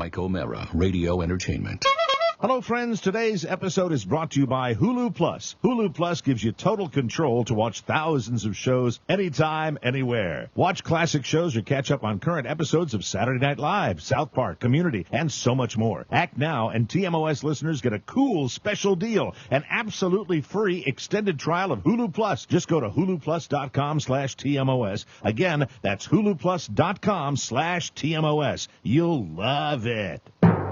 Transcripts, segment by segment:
Mike O'Mara, Radio Entertainment. Hello, friends. Today's episode is brought to you by Hulu Plus. Hulu Plus gives you total control to watch thousands of shows anytime, anywhere. Watch classic shows or catch up on current episodes of Saturday Night Live, South Park, Community, and so much more. Act now, and TMOS listeners get a cool special deal, an absolutely free extended trial of Hulu Plus. Just go to huluplus.com/TMOS. Again, that's huluplus.com/TMOS. You'll love it.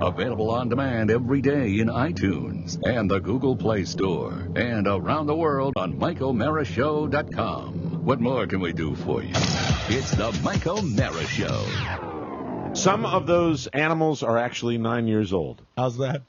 Available on demand every day in iTunes and the Google Play Store and around the world on MikeO'MaraShow.com. What more can we do for you? It's the Mike O'Mara Show. Some of those animals are actually 9 years old. How's that?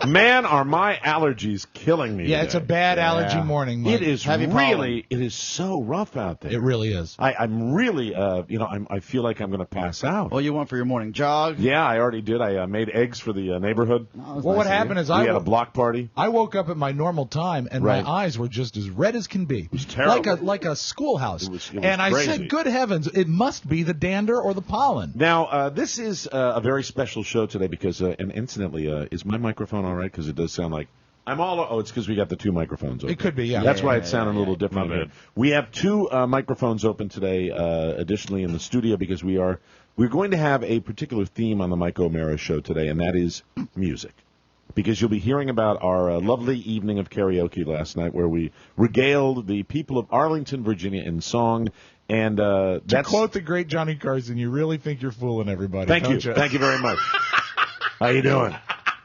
Man, are my allergies killing me Yeah, today. it's a bad allergy morning, Mike. It is really, it is so rough out there. It really is. I'm really, I feel like I'm going to pass out. What you want for your morning jog? Yeah, I already did. I made eggs for the neighborhood. Well, what happened is we had a block party. I woke up at my normal time, and my eyes were just as red as can be. It was terrible. Like a schoolhouse. It was and I crazy. said, good heavens, it must be the dander or the pollen. Now, this is a very special show today because, and incidentally, is my microphone all right? Because it does sound like I'm all. Oh, it's because we got the two microphones open. It could be, yeah. That's why it sounded a little different. Here. We have two microphones open today, additionally in the studio, because we're going to have a particular theme on the Mike O'Mara Show today, and that is music. Because you'll be hearing about our lovely evening of karaoke last night, where we regaled the people of Arlington, Virginia, in song. And to quote the great Johnny Carson, you really think you're fooling everybody. Thank you. You? Thank you very much. How you doing?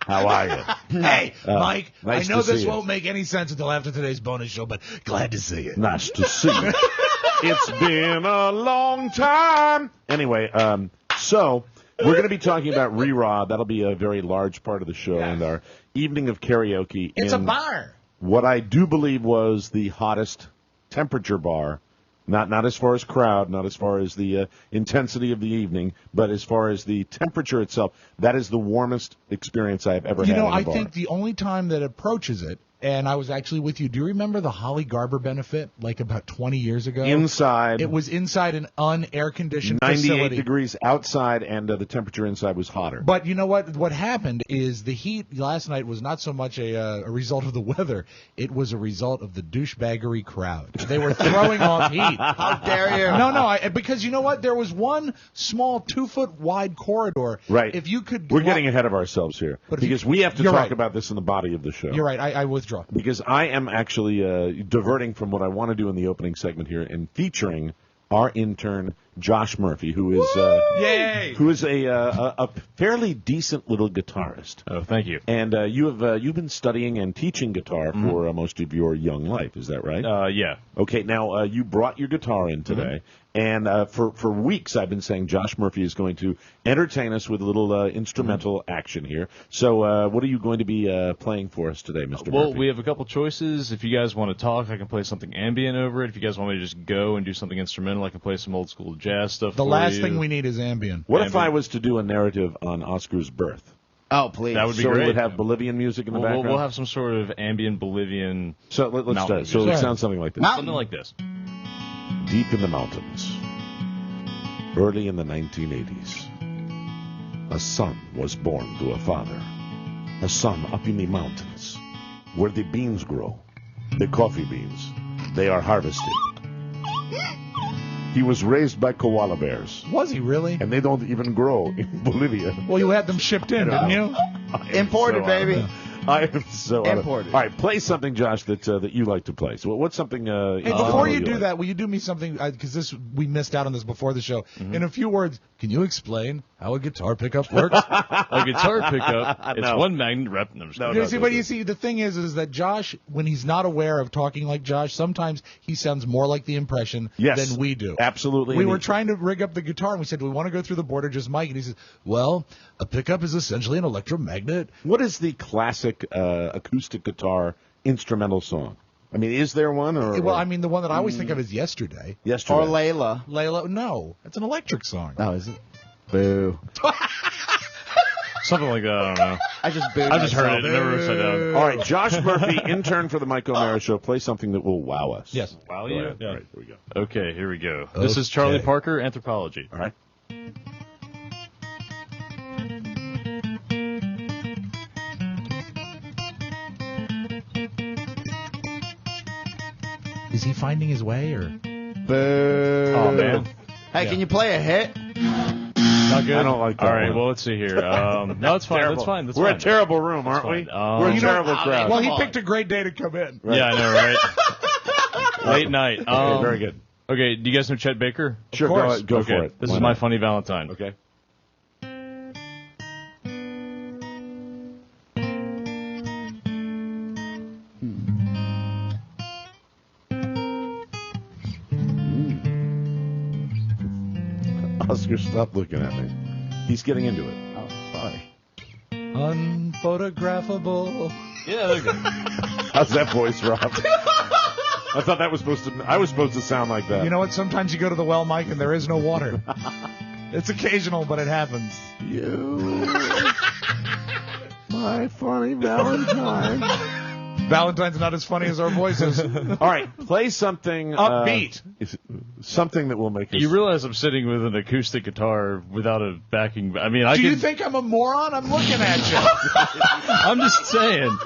How are you? Hey, Mike, nice I know to this see won't you. make any sense until after today's bonus show, but glad to see you. Nice to see you. It's been a long time. Anyway, so we're going to be talking about Re-Raw. That'll be a very large part of the show, and our evening of karaoke. It's a bar. What I do believe was the hottest temperature bar. Not as far as crowd, not as far as the intensity of the evening, but as far as the temperature itself, that is the warmest experience I've ever had in a bar. I think the only time that approaches it, and I was actually with you. Do you remember the Holly Garber benefit, like about 20 years ago? Inside. It was inside an un-air-conditioned 98 facility. degrees outside, and the temperature inside was hotter. But you know what? What happened is the heat last night was not so much a result of the weather. It was a result of the douchebaggery crowd. They were throwing off heat. How dare you? No, because you know what? There was one small 2-foot wide corridor. Right. If you could, We're getting ahead of ourselves here because we have to talk about this in the body of the show. You're right. I withdraw. Because I am actually diverting from what I want to do in the opening segment here and featuring our intern Josh Murphy, who is a fairly decent little guitarist. Oh, thank you. And you've been studying and teaching guitar for most of your young life. Is that right? Yeah. Okay. Now you brought your guitar in today, and for weeks I've been saying Josh Murphy is going to entertain us with a little instrumental action here. So what are you going to be playing for us today, Mr. Well, Murphy? we have a couple choices. If you guys want to talk, I can play something ambient over it. If you guys want me to just go and do something instrumental, I can play some old school jazz stuff. The last thing we need is ambient. What if I was to do a narrative on Oscar's birth? Oh, please. That would be so great. we would have Bolivian music in the background? We'll have some sort of ambient Bolivian. So let's start. mountain So music. it sounds something like this. Something like this. Deep in the mountains, early in the 1980s, a son was born to a father. A son up in the mountains, where the beans grow, the coffee beans. They are harvested. He was raised by koala bears, Was he really? and they don't even grow in Bolivia. Well, you had them shipped in, didn't you? Imported, baby. I am so Imported. All right, play something, Josh, that you like to play. So what's something? Hey, before you do that, will you do me something? Because we missed out on this before the show. In a few words, can you explain how a guitar pickup works? A guitar pickup. It's No. one magnet rep. No, I'm just kidding. You see, the thing is that Josh, when he's not aware of talking like Josh, sometimes he sounds more like the impression Yes, than we do. absolutely. We And were he- trying to rig up the guitar, and we said, do we want to go through the board or just Mike? And he says, well, a pickup is essentially an electromagnet. What is the classic acoustic guitar instrumental song? I mean, is there one? Well, I mean, the one that I always think of is Yesterday. Yesterday. Or Layla. Layla, no, it's an electric song. Oh, is it? Boo. Something like that. I don't know. I just booed I just heard myself. it. Never said that. All right, Josh Murphy, intern for the Mike O'Mara Show. Play something that will wow us. Yes. Wow, Go you? ahead. Yeah. All right, here we go. Okay, here we go. This is Charlie Okay. Parker, Anthropology. All right. he finding his way or? Boo. Oh, man. Hey, can you play a hit? Not good. I don't like that All right, one. well, let's see here. No, it's fine. Terrible. That's fine. That's We're fine. a terrible room, aren't we? We're a terrible crowd. Well, Come he on. picked a great day to come in. Right. Yeah, I know, right? Late night. Okay, very good. Okay, do you guys know Chet Baker? Sure, course. go Okay, for it. This Why is my not? funny Valentine. Okay. Oscar, stop looking at me. He's getting into it. Oh, sorry. Unphotographable. Yeah, there you go. How's that voice, Rob? I thought that was supposed to. I was supposed to sound like that. You know what? Sometimes you go to the well, Mike, and there is no water. It's occasional, but it happens. You, my funny Valentine. Valentine's not as funny as our voices. All right, play something Upbeat. something that will make us. You realize I'm sitting with an acoustic guitar without a backing. I mean, Do you think I'm a moron? I'm looking at you. I'm just saying.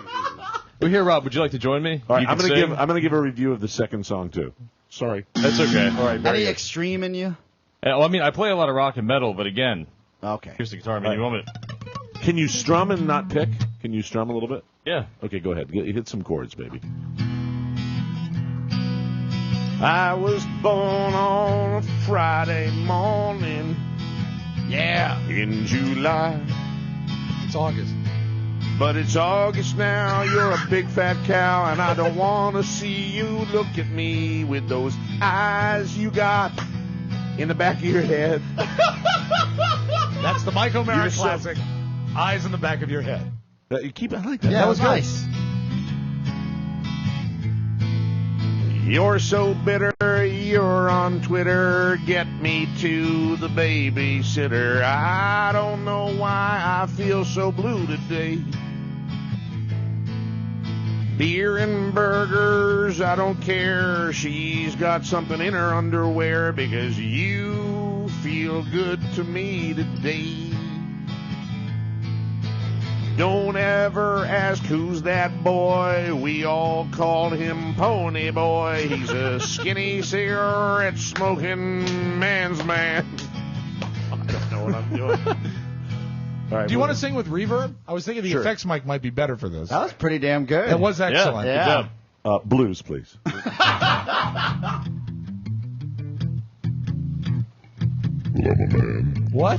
Well, here, Rob, would you like to join me? All right, You I'm can gonna sing. give a review of the second song too. Sorry. That's okay. All right, very Any good. extreme in you? Well, I mean, I play a lot of rock and metal, but again, Okay. acoustic guitar. I mean, you want me to? Can you strum and not pick? Can you strum a little bit? Yeah. Okay, go ahead. Hit some chords, baby. I was born on a Friday morning. Yeah. In July. It's August. But it's August now, you're a big fat cow, and I don't want to see you look at me with those eyes you got in the back of your head. That's the Mike O'Mara You're so- classic. Eyes in the back of your head. You keep it like that. Yeah, That that was was good. nice. You're so bitter, you're on Twitter. Get me to the babysitter. I don't know why I feel so blue today. Beer and burgers, I don't care. She's got something in her underwear because you feel good to me today. Don't ever ask who's that boy. We all called him Pony Boy. He's a skinny cigarette smoking man's man. I don't know what I'm doing. All right, Do you want to sing with reverb? I was thinking the Sure. effects mic might be better for this. That was pretty damn good. It was excellent. Yeah. Good job. blues, please? Love a man What?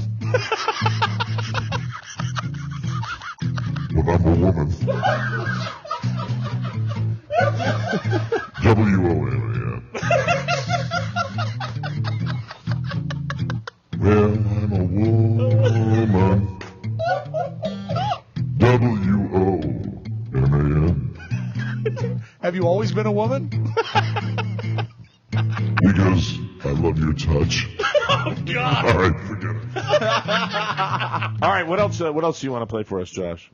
when I'm a woman. WOMAN. When I'm a woman. WOMAN. Have you always been a woman? Because I love your touch. Oh, God. All right, forget it. All right, what else? What else do you want to play for us, Josh?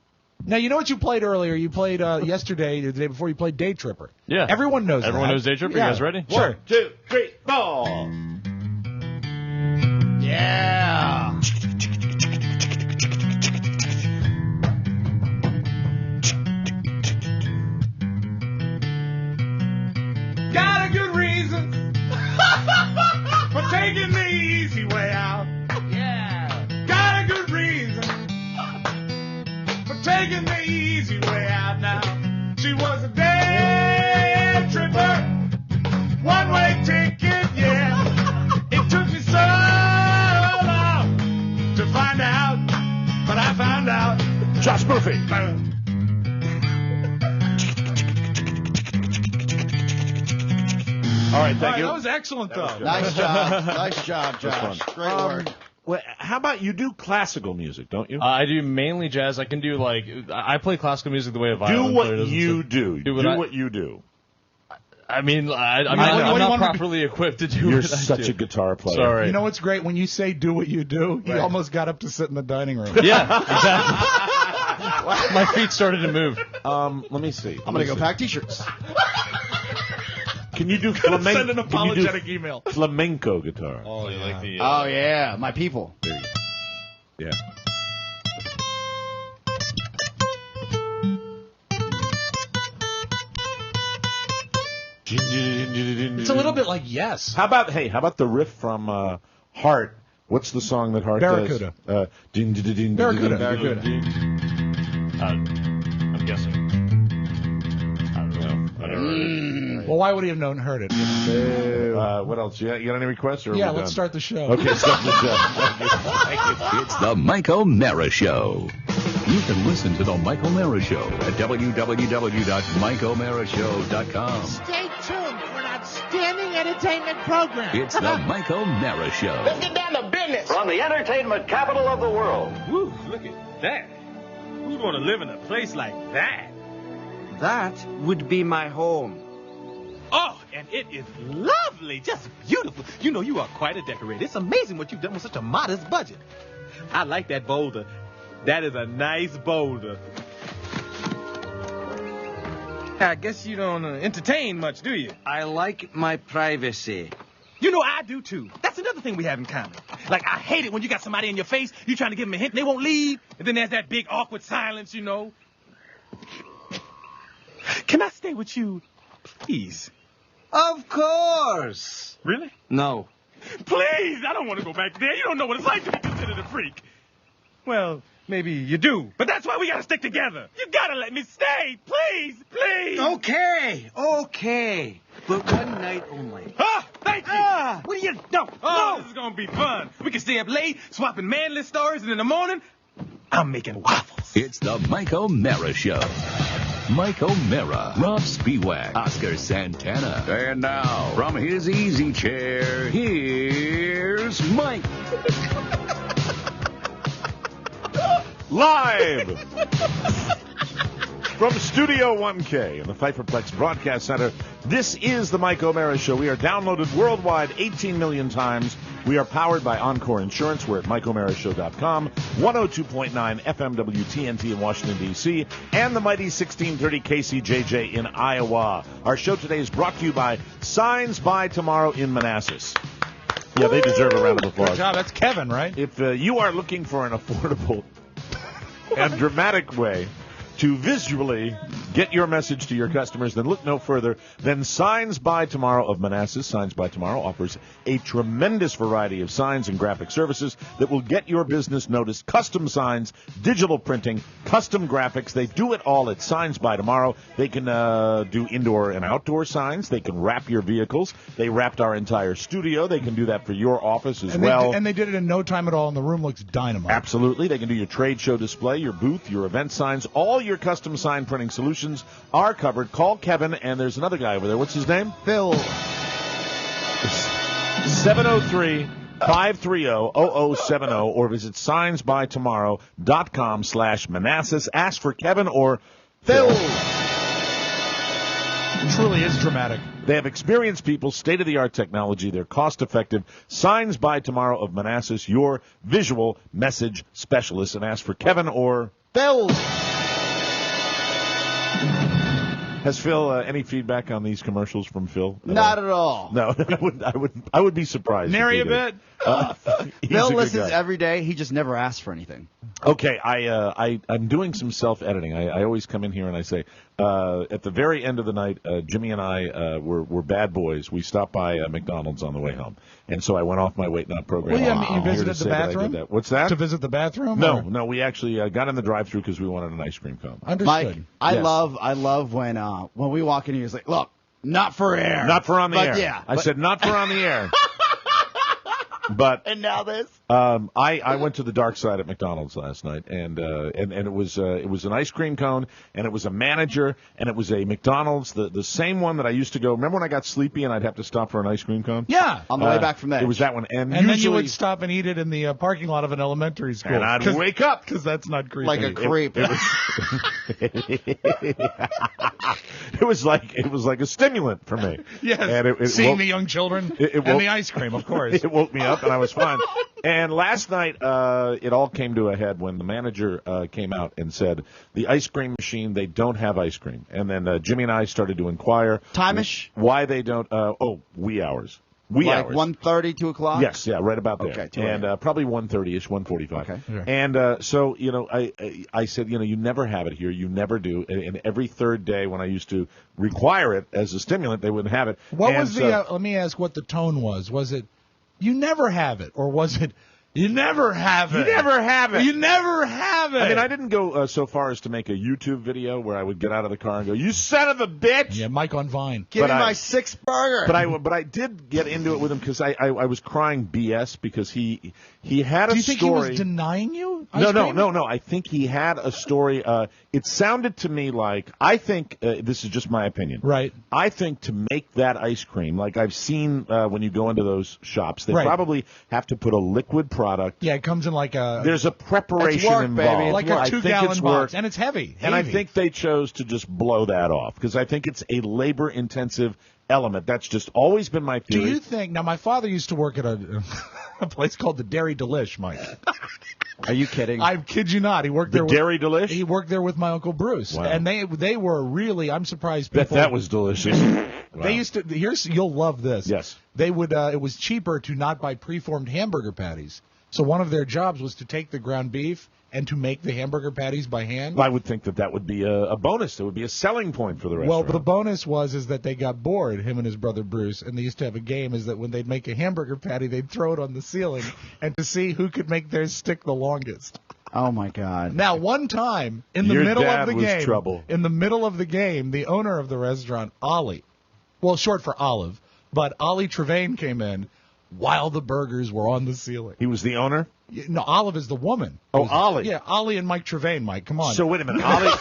Now, you know what you played earlier? You played yesterday, the day before, you played Day Tripper. Yeah. Everyone knows Everyone that. knows Day Tripper? Yeah. You guys ready? Sure. 1, 2, 3, 4. Yeah. Got a good reason for taking the easy way out. Yeah. Got a good reason for taking the easy way out now. She was a day tripper, one-way ticket, yeah. It took me so long to find out, but I found out. Josh Murphy. All right, thank you. That was excellent, though. Nice job. Nice job, Josh. Great work. Well, how about you do classical music, don't you? I do mainly jazz. I can do I play classical music the way a violin do player what does. you do. Do what you do. I mean, I'm what do you not want me to- properly equipped to do You're what I such do. a guitar player. Sorry. You know what's great? When you say do what you do, you almost got up to sit in the dining room. Yeah, exactly. My feet started to move. Let me see. I'm going to go pack T-shirts. Can you do flamenco? Send an apologetic email. Flamenco guitar. Oh, you like the? Oh, yeah. My people. There you go. Yeah. It's a little bit like Yes. How about the riff from Heart? What's the song that Heart Barracuda. does? Barracuda. I'm guessing. I don't know. I never heard it. Well, why would he have heard it? What else? You got any requests? Or are Yeah, we let's done? start the show. Okay, start the show. It's the Mike O'Mara Show. You can listen to the Mike O'Mara Show at www.mikeomarashow.com. Stay tuned for an outstanding entertainment program. It's the Mike O'Mara Show. Let's get down to business. From the entertainment capital of the world. Woo, look at that. Who'd want to live in a place like that? That would be my home. Oh, and it is lovely, just beautiful. You know, you are quite a decorator. It's amazing what you've done with such a modest budget. I like that boulder. That is a nice boulder. I guess you don't entertain much, do you? I like my privacy. You know, I do, too. That's another thing we have in common. Like, I hate it when you got somebody in your face, you trying to give them a hint, and they won't leave, and then there's that big, awkward silence, you know. Can I stay with you, please? Of course. Really? No. Please, I don't want to go back there. You don't know what it's like to be considered a freak. Well, maybe you do, but that's why we gotta stick together. You gotta let me stay, please, please. Okay. But one night only. Ah, thank you. What do you... No, This is gonna be fun. We can stay up late, swapping manless stories, and in the morning, I'm making waffles. It's the Mike O'Mara Show. Mike O'Mara, Rob Spiewak, Oscar Santana. And now, from his easy chair, here's Mike. Live from Studio 1K in the Pfeifferplex Broadcast Center, this is the Mike O'Mara Show. We are downloaded worldwide 18 million times. We are powered by Encore Insurance. We're at MikeO'MaraShow.com, 102.9 FM WTNT in Washington, D.C., and the mighty 1630 KCJJ in Iowa. Our show today is brought to you by Signs by Tomorrow in Manassas. Yeah, they deserve a round of applause. Good job. That's Kevin, right? If you are looking for an affordable and dramatic way to visually get your message to your customers, then look no further than Signs by Tomorrow of Manassas. Signs by Tomorrow offers a tremendous variety of signs and graphic services that will get your business noticed. Custom signs, digital printing, custom graphics. They do it all at Signs by Tomorrow. They can do indoor and outdoor signs. They can wrap your vehicles. They wrapped our entire studio. They can do that for your office as well. And they did it in no time at all, and the room looks dynamite. Absolutely. They can do your trade show display, your booth, your event signs. All your custom sign printing solutions are covered. Call Kevin, and there's another guy over there. What's his name? Phil. 703-530-0070 or visit signsbytomorrow.com/Manassas. Ask for Kevin or Phil. It truly is dramatic. They have experienced people, state-of-the-art technology. They're cost-effective. Signs by Tomorrow of Manassas, your visual message specialist. And ask for Kevin or Phil. Has Phil any feedback on these commercials from Phil? Not at all. No, I would be surprised. Nary if a he did. He's Phil a good listens guy. every day. He just never asks for anything. Okay, I'm doing some self-editing. I always come in here and I say, at the very end of the night, Jimmy and I were bad boys. We stopped by McDonald's on the way home, and so I went off my Wait Not program. Well, yeah, I'm you here visited to the say that I did bathroom? that. What's that? To visit the bathroom? No, or? no, we actually got in the drive-thru because we wanted an ice cream cone. Understood. Mike, I Yes. love when we walk in here. He's like, "Look, not for air, Not for on the but air. Yeah, I but- said not for on the air. But And now this. I went to the dark side at McDonald's last night, and it was an ice cream cone, and it was a manager, and it was a McDonald's, the same one that I used to go. Remember when I got sleepy and I'd have to stop for an ice cream cone? Yeah. On the way back from that, It was that one, and And then you usually- would stop and eat it in the parking lot of an elementary school. and I'd wake up. Because that's not creepy. like a creep. It was like a stimulant for me. Yes. And it Seeing woke- the young children it and woke- the ice cream, of course. It woke me up, and I was fine. And last night, it all came to a head when the manager came out and said, the ice cream machine, they don't have ice cream. And then Jimmy and I started to inquire Time-ish? why they don't, wee hours. Wee like hours. 1:30, 2 o'clock? Yes, yeah, right about there. Okay, 2 and probably 1:30ish, 1:45. Okay. Yeah. And so, I said, you never have it here. You never do. And every third day when I used to require it as a stimulant, they wouldn't have it. What And was the? Let me ask what the tone was. Was it, you never have it, or was it, you never have it? You never have it. You never have it. I mean, I didn't go so far as to make a YouTube video where I would get out of the car and go, "You son of a bitch!" Yeah, Mike on Vine. Give But me I- my 6th burger. But I did get into it with him because I was crying BS because he had a story. Do you think he was denying you? No. I think he had a story. It sounded to me like, I think, this is just my opinion. Right. I think to make that ice cream, like I've seen when you go into those shops, they Right. probably have to put a liquid product. Yeah, it comes in like a There's a preparation It's work, baby. involved. It's like work. a I think 2-gallon it's box, work. and it's heavy. And I heavy. think they chose to just blow that off because I think it's a labor-intensive element. That's just always been my Do theory. you think? Now, my father used to work at a place called the Dairy Delish, Mike. Are you kidding? I kid you not. He worked the there. Dairy Delish? He worked there with my Uncle Bruce, Wow. and they were really. I'm surprised. Bet People, that was delicious. They used to. You'll love this. Yes. They would. It was cheaper to not buy preformed hamburger patties. So one of their jobs was to take the ground beef and to make the hamburger patties by hand. I would think that would be a bonus. That would be a selling point for the Well, restaurant. the bonus is that they got bored, him and his brother Bruce, and they used to have a game. Is that when they'd make a hamburger patty, they'd throw it on the ceiling, and to see who could make theirs stick the longest. Oh my God. Now, one time in the Your middle dad of the was game, trouble. in the middle of the game, the owner of the restaurant, Ollie, well, short for Olive, but Ollie Trevane came in while the burgers were on the ceiling. He was the owner? No, Olive is the woman. Oh, Ollie. Yeah, Ollie and Mike Trevane, Mike. Come on. So wait a minute. Ollie.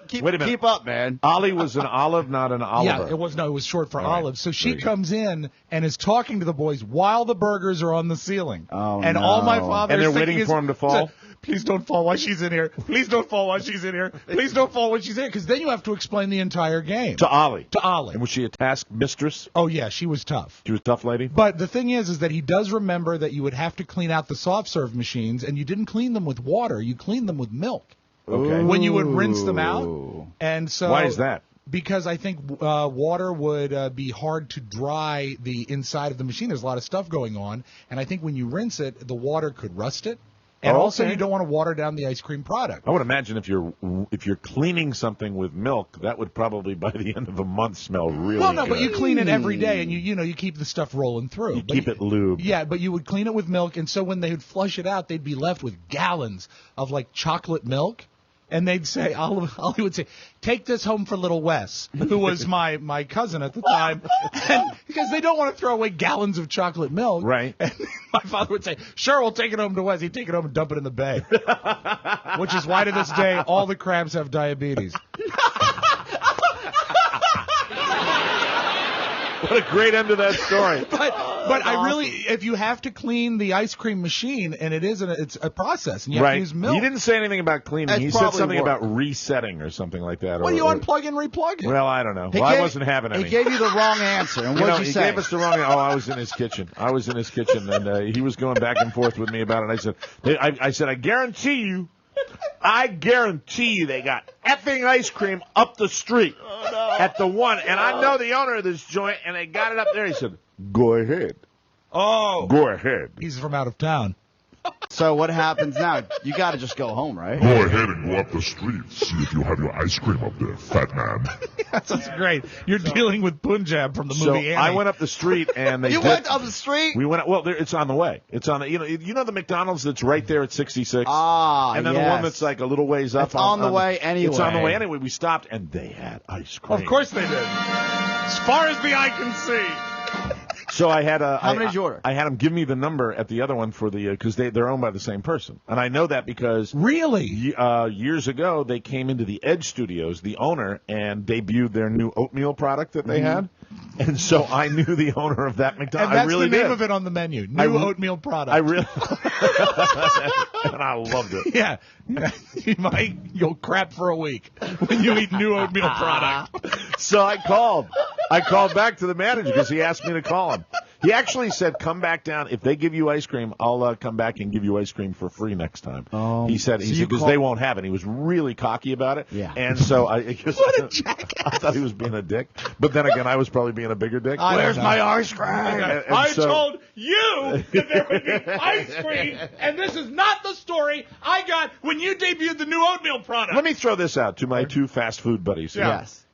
Keep, Wait a minute. keep up, man. Ollie was an olive, not an Oliver. Yeah, it was short for All right. Olive. So she Very good. comes in and is talking to the boys while the burgers are on the ceiling. Oh, and no. all my father And is they're thinking waiting is, for him to fall? Please don't fall while she's in here. Please don't fall while she's in here. Please don't fall when she's in here. Because then you have to explain the entire game. To Ollie. To Ollie. And was she a task mistress? Oh, yeah, she was tough. She was a tough lady? But the thing is that he does remember that you would have to clean out the soft serve machines, and you didn't clean them with water. You cleaned them with milk. Okay. When you would rinse them out. And so Why is that? Because I think water would be hard to dry the inside of the machine. There's a lot of stuff going on, and I think when you rinse it, the water could rust it. And Oh, also, okay. you don't want to water down the ice cream product. I would imagine if you're cleaning something with milk, that would probably by the end of a month smell really Well, no, good. but you clean it every day, and you keep the stuff rolling through. You But keep it lubed. Yeah, but you would clean it with milk, and so when they would flush it out, they'd be left with gallons of like chocolate milk. And they'd say, Ollie would say, take this home for little Wes, who was my cousin at the time, and, because they don't want to throw away gallons of chocolate milk. Right. And my father would say, sure, we'll take it home to Wes. He'd take it home and dump it in the bay. Which is why to this day, all the crabs have diabetes. What a great end to that story. But I really, if you have to clean the ice cream machine, and it's a process, and you have to use milk. He didn't say anything about cleaning. That's He said probably something work. about resetting or something like that. Well, or, you unplug and replug it. Well, I don't know. He Well, I gave- wasn't having any. He gave you the wrong answer. And You what know, did you he say? gave us the wrong. Oh, I was in his kitchen. And he was going back and forth with me about it. I said, I guarantee you, they got effing ice cream up the street at the one, and I know the owner of this joint, and they got it up there. He said, "Go ahead, Oh. go ahead." He's from out of town. So what happens now? You got to just go home, right? Go ahead and go up the street. See if you have your ice cream up there, fat man. That's great. You're dealing with Punjab from the So movie Annie. I went up the street, and they You did- went up the street? We went. Well, it's on the way. It's on the. You know the McDonald's that's right there at 66. Ah, and then yes. the one that's like a little ways up. It's on the way anyway. It's on the way anyway. We stopped, and they had ice cream. Of course they did. As far as the eye can see. So I had a. How many did you order? I had them give me the number at the other one for the because they're owned by the same person, and I know that because Really? years ago they came into the Edge Studios, the owner, and debuted their new oatmeal product that they had, and so I knew the owner of that McDonald's. And that's I really the name did. of it on the menu. New oatmeal product. I really, and I loved it. Yeah. You'll crap for a week when you eat new oatmeal product. So I called back to the manager because he asked me to call him. He actually said, "Come back down. If they give you ice cream, I'll come back and give you ice cream for free next time." He said because they won't have it. He was really cocky about it. Yeah. And so What a jackass. I thought he was being a dick, but then again, I was probably being a bigger dick. Where's my ice cream? I told you that there would be ice cream, and this is not the story I got when you debuted the new oatmeal product. Let me throw this out to my two fast food buddies. Yes.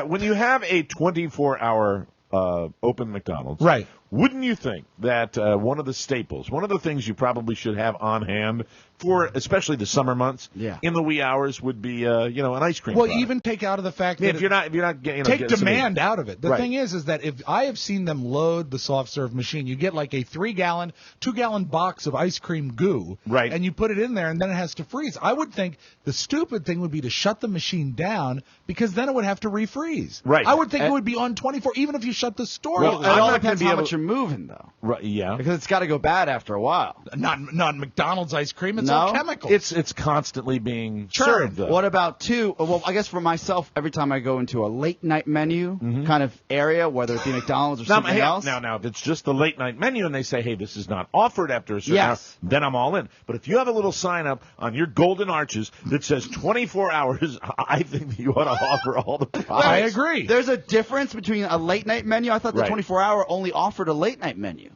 When you have a 24-hour open McDonald's, Right. Wouldn't you think that one of the staples, one of the things you probably should have on hand for especially the summer months, in the wee hours, would be an ice cream. Well, product. even take out of the fact that if you're not getting take demand out of it. The Right. thing is that if I have seen them load the soft serve machine, you get like a 3-gallon, 2-gallon box of ice cream goo, Right. And you put it in there, and then it has to freeze. I would think the stupid thing would be to shut the machine down because then it would have to refreeze. Right. I would think it would be on 24, even if you shut the store. Well, It I'm all not depends gonna be how able- much you're moving, though. Right, yeah. Because it's got to go bad after a while. Not McDonald's ice cream. It's all chemicals. It's constantly being Sure. served. Though. What about well, I guess for myself, every time I go into a late night menu kind of area, whether it be McDonald's or something else. Now, if it's just the late night menu and they say, hey, this is not offered after a certain hour, then I'm all in. But if you have a little sign up on your golden arches that says 24 hours, I think that you ought to offer all the products. I agree. There's a difference between a late night menu. I thought the Right. 24-hour only offered a late night menu.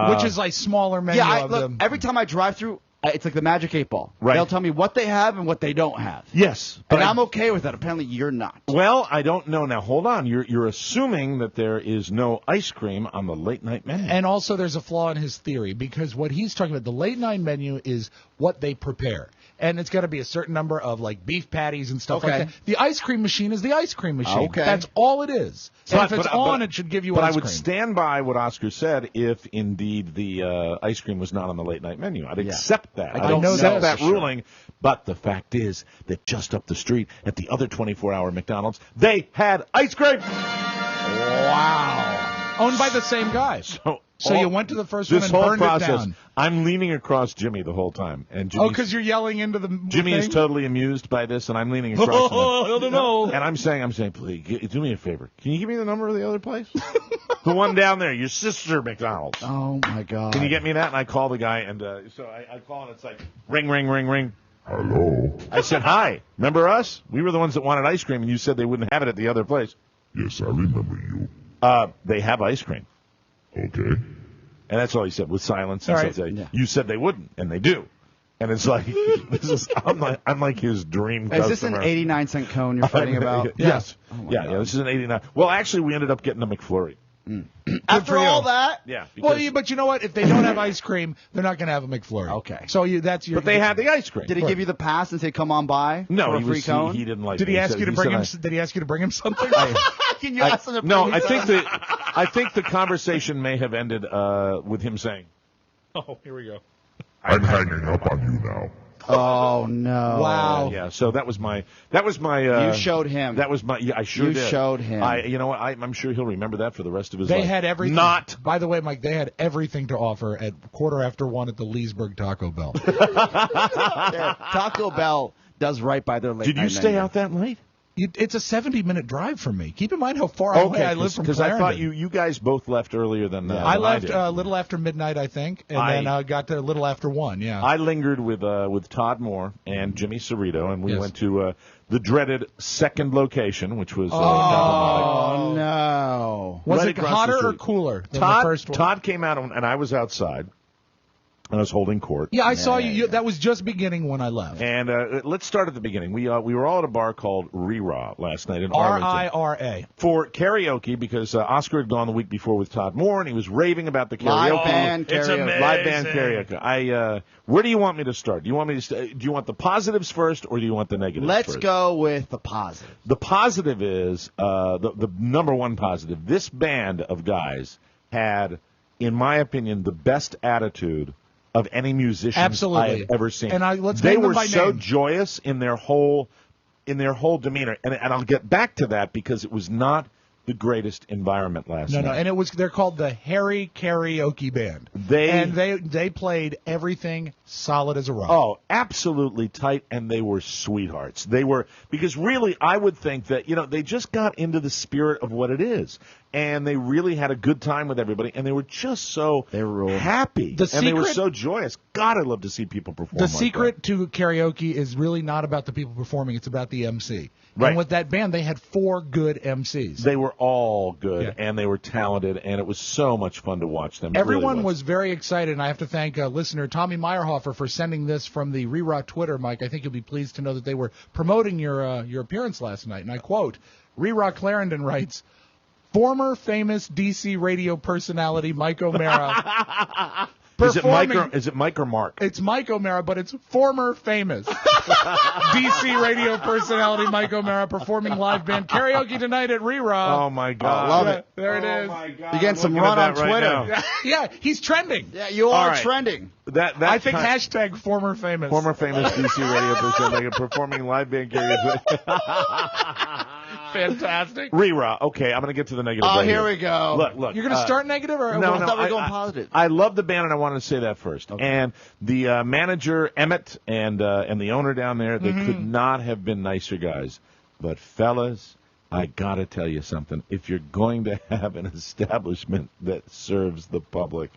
Which is like smaller menu of look, them. every time I drive through, it's like the Magic 8-Ball. Right. They'll tell me what they have and what they don't have. Yes. And I'm okay with that. Apparently you're not. Well, I don't know. Now, hold on. You're assuming that there is no ice cream on the late night menu. And also there's a flaw in his theory because what he's talking about, the late night menu is what they prepare. And it's got to be a certain number of like beef patties and stuff like that. The ice cream machine is the ice cream machine. Okay. That's all it is. And if it's on, it should give you But ice I would cream. stand by what Oscar said if indeed the ice cream was not on the late night menu. I'd accept that. I'd know accept that that ruling. But the fact is that just up the street at the other 24-hour McDonald's, they had ice cream. Wow. Owned by the same guy. So you went to the first one this and whole burned process, it down. I'm leaning across Jimmy the whole time, and Jimmy's, because you're yelling into the Jimmy thing? is totally amused by this, and I'm leaning across. I don't know. And I'm saying, please do me a favor. Can you give me the number of the other place? The one down there, your sister McDonald's. Oh my God. Can you get me that? And I call the guy, and so I call, and it's like ring, ring, ring, ring. Hello. I said, hi. Remember us? We were the ones that wanted ice cream, and you said they wouldn't have it at the other place. Yes, I remember you. They have ice cream. Okay. And that's all he said with silence. All And right. said, you said they wouldn't, and they do. And it's like, I'm like his dream customer. Is this an 89-cent cone you're fighting about? Yes. Oh yeah, this is an 89. Well, actually, we ended up getting a McFlurry. After for you. all that? Yeah. Well, but you know what? If they don't have ice cream, they're not going to have a McFlurry. Okay. So that's your. But they had the ice cream. Did he give you the pass and say, come on by? No, for a he free was. cone? He didn't like. Did me. he ask said- you to he bring said him? Did he ask you to bring him something? Can you ask him to No, bring I think the conversation may have ended with him saying, Oh, here we go. I'm hanging up on you now. Oh no! Wow. Yeah, so that was my. You showed him. That was my. Yeah, I sure You did. showed him. You know what? I'm sure he'll remember that for the rest of his They life. had everything. Not. By the way, Mike, they had everything to offer at 1:15 at the Leesburg Taco Bell. Yeah, Taco Bell does right by their late Did you night stay menu. out that late? It's a 70-minute drive from me. Keep in mind how far away I live from because I Clarendon. thought you guys both left earlier than I than left did. a little after midnight, I think, and then got to a little after 1. Yeah. I lingered with Todd Moore and Jimmy Cerrito, and we Yes. went to the dreaded second location, which was Oh no! Was right it across the hotter or street. cooler than Todd, the first one? Todd came out, and I was outside. I was holding court. Yeah, I saw you. That was just beginning when I left. And let's start at the beginning. We were all at a bar called Rira last night in Arlington RIRA. for karaoke because Oscar had gone the week before with Todd Moore, and he was raving about the karaoke. Live band it's karaoke. amazing. Live band karaoke. Where do you want me to start? Do you want me to? Do you want the positives first, or do you want the negatives Let's first? go with the positive. The positive is the number one positive. This band of guys had, in my opinion, the best attitude of any musician Absolutely. I have ever seen. And let's they name them were by so name. joyous in their whole demeanor, and I'll get back to that because it was not the greatest environment last No, night. and they're called the Harry Karaoke Band. They played everything solid as a rock. Oh, absolutely tight, and they were sweethearts. They were, because really, I would think that, they just got into the spirit of what it is, and they really had a good time with everybody, and they were just so happy, and they were so joyous. God, I love to see people perform. The secret to karaoke is really not about the people performing; it's about the MC. Right. And with that band, they had 4 good MCs. They were all good, and they were talented, and it was so much fun to watch them. Everyone was very excited, and I have to thank listener Tommy Meyerhofer for sending this from the Rerot Twitter, Mike. I think you'll be pleased to know that they were promoting your appearance last night, and I quote, Rerot Clarendon writes, former famous DC radio personality Mike O'Mara. Is it Mike or Mark? It's Mike O'Mara, but it's former famous DC radio personality Mike O'Mara performing live band karaoke tonight at Rerot. Oh, my God. Love it. There it is. My God. You're getting some run on Twitter. Yeah, he's trending. Yeah, you are trending. I think hashtag former famous. Former famous DC radio personality performing live band karaoke. Fantastic. Rerot. Okay, I'm going to get to the negative. Oh, right here we go. Look. You're going to start negative, or no? I thought we were going positive. I love the band, and I wanted to say that first. Okay. And the manager Emmett and the owner down there, they could not have been nicer guys. But fellas, I got to tell you something. If you're going to have an establishment that serves the public,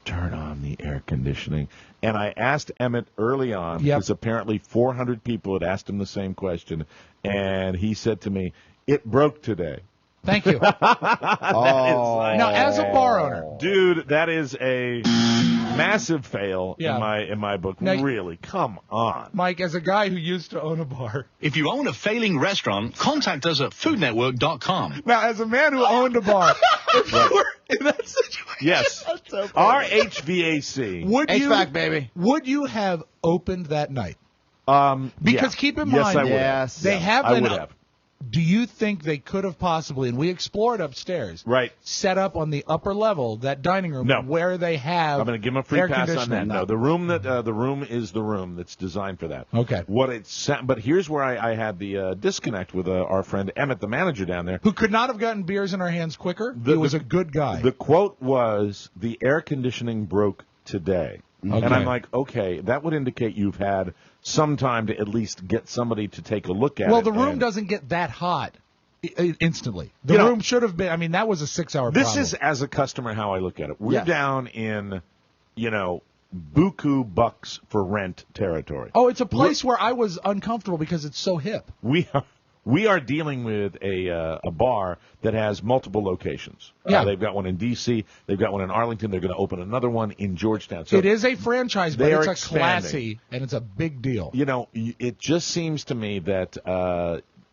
turn on the air conditioning. And I asked Emmett early on, because apparently 400 people had asked him the same question, and he said to me, "It broke today." Thank you. Now, as a bar owner, dude, that is a massive fail in my book. Now, really, come on, Mike. As a guy who used to own a bar, if you own a failing restaurant, contact us at foodnetwork.com. Now, as a man who owned a bar, if you were in that situation, yes, so our HVAC, HVAC baby, would you have opened that night? Because keep in yes, mind, I would have. They have I been. would have. Do you think they could have possibly, and we explored upstairs, set up on the upper level that dining room where they have? I'm going to give them a free air pass on that. conditioning? No, the room is the room that's designed for that. Okay. But here's where I had the disconnect with our friend Emmett, the manager down there, who could not have gotten beers in our hands quicker. He was a good guy. The quote was, "The air conditioning broke today." Okay. And I'm like, okay, that would indicate you've had some time to at least get somebody to take a look at it. Well, the room doesn't get that hot instantly. The room should have been, that was a 6-hour problem. This is, as a customer, how I look at it. We're down in, buku bucks for rent territory. Oh, it's a place where I was uncomfortable because it's so hip. We are dealing with a bar that has multiple locations. Yeah. They've got one in D.C., they've got one in Arlington, they're going to open another one in Georgetown. So it is a franchise, but it's expanding. Classy, and it's a big deal. It just seems to me that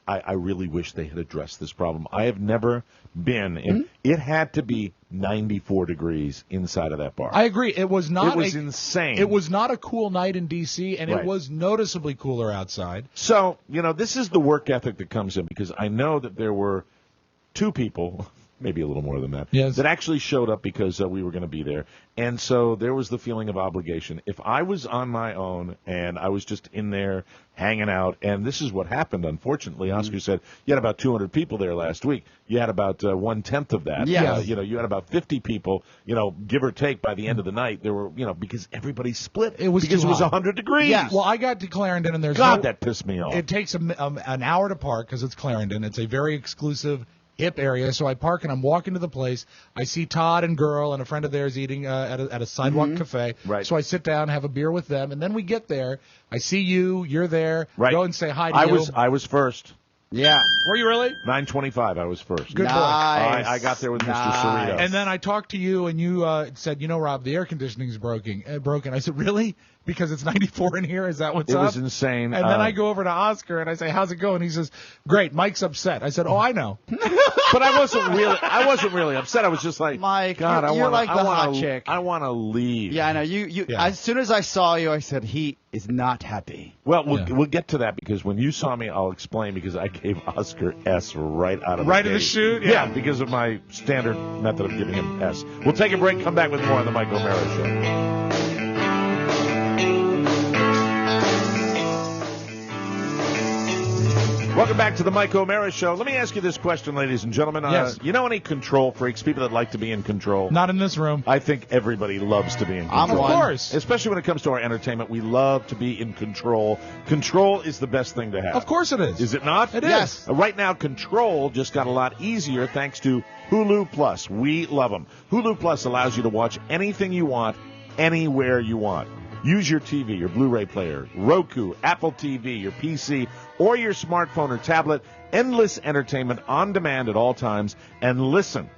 I really wish they had addressed this problem. I have never been in. It had to be 94 degrees inside of that bar. I agree. It was not. It was insane. It was not a cool night in D.C., and it was noticeably cooler outside. So, this is the work ethic that comes in, because I know that there were 2 people, maybe a little more than that, that actually showed up because we were going to be there. And so there was the feeling of obligation. If I was on my own and I was just in there hanging out, and this is what happened, unfortunately. Oscar said, you had about 200 people there last week. You had about 1/10 of that. Yeah. You had about 50 people, give or take by the end of the night. There were, because everybody split. It was because too it was hot. 100 degrees. Yeah. Well, I got to Clarendon, and there's that pissed me off. It takes an hour to park because it's Clarendon. It's a very exclusive hip area, so I park and I'm walking to the place. I see Todd and Girl and a friend of theirs eating at a sidewalk cafe. Right. So I sit down, have a beer with them, and then we get there. I see you're there. Right. Go and say hi to you. I was first. Yeah. Were you really? 9:25. I was first. Good boy. I got there with Mr. Cerrito. And then I talked to you, and you said, Rob, the air conditioning's broken. I said, really? Because it's 94 in here? Is that what's up? It was insane. And then I go over to Oscar, and I say, how's it going? He says, great, Mike's upset. I said, oh, I know. But I wasn't really upset. I was just like, Mike, God, you're like the hot chick. I want to leave. Yeah, I know. You. As soon as I saw you, I said, he is not happy. Well, we'll get to that, because when you saw me, I'll explain, because I gave Oscar S right out of the Right in gate. the chute? Yeah, because of my standard method of giving him S. We'll take a break, come back with more on the Mike O'Mara Show. Welcome Welcome back to the Mike O'Mara Show. Let me ask you this question, ladies and gentlemen. Yes. You know any control freaks, people that like to be in control? Not in this room. I think everybody loves to be in control. I'm one. Of course. Especially when it comes to our entertainment, we love to be in control. Control is the best thing to have. Of course it is. Is it not? It is. Yes. Right now, control just got a lot easier thanks to Hulu Plus. We love them. Hulu Plus allows you to watch anything you want, anywhere you want. Use your TV, your Blu-ray player, Roku, Apple TV, your PC, or your smartphone or tablet. Endless entertainment on demand at all times. And listen.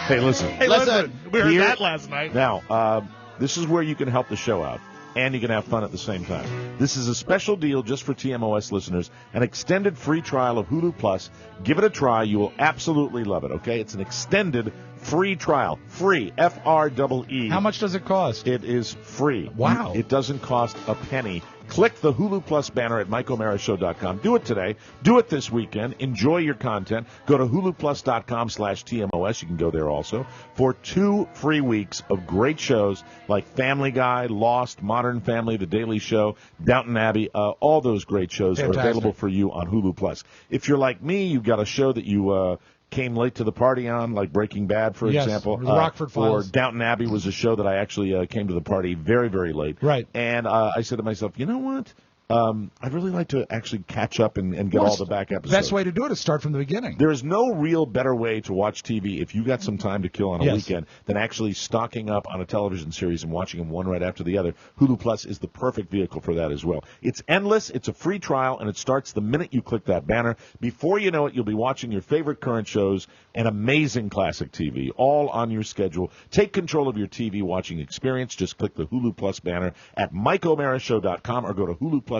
Hey, listen. Hey, listen. We heard Here- that last night. Now, this is where you can help the show out, and you can have fun at the same time. This is a special deal just for TMOS listeners, an extended free trial of Hulu Plus. Give it a try. You will absolutely love it, okay? It's an extended free trial. Free, F-R-E-E. How much does it cost? It is free. Wow. It doesn't cost a penny. Click the Hulu Plus banner at MikeO'MaraShow.com. Do it today. Do it this weekend. Enjoy your content. Go to HuluPlus.com/TMOS. You can go there also for 2 free weeks of great shows like Family Guy, Lost, Modern Family, The Daily Show, Downton Abbey. All those great shows Fantastic. are available for you on Hulu Plus. If you're like me, you've got a show that you came late to the party on, like Breaking Bad, for Yes, example. or the Rockford Files. Or Downton Abbey was a show that I actually came to the party very, very late. Right. And I said to myself, you know what? I'd really like to actually catch up and get all the back episodes. Best way to do it is start from the beginning. There is no real better way to watch TV if you got some time to kill on a Yes. weekend than actually stocking up on a television series and watching them one right after the other. Hulu Plus is the perfect vehicle for that as well. It's endless, it's a free trial, and it starts the minute you click that banner. Before you know it, you'll be watching your favorite current shows and amazing classic TV, all on your schedule. Take control of your TV watching experience. Just click the Hulu Plus banner at MikeO'MaraShow.com or go to HuluPlus.com/TMOS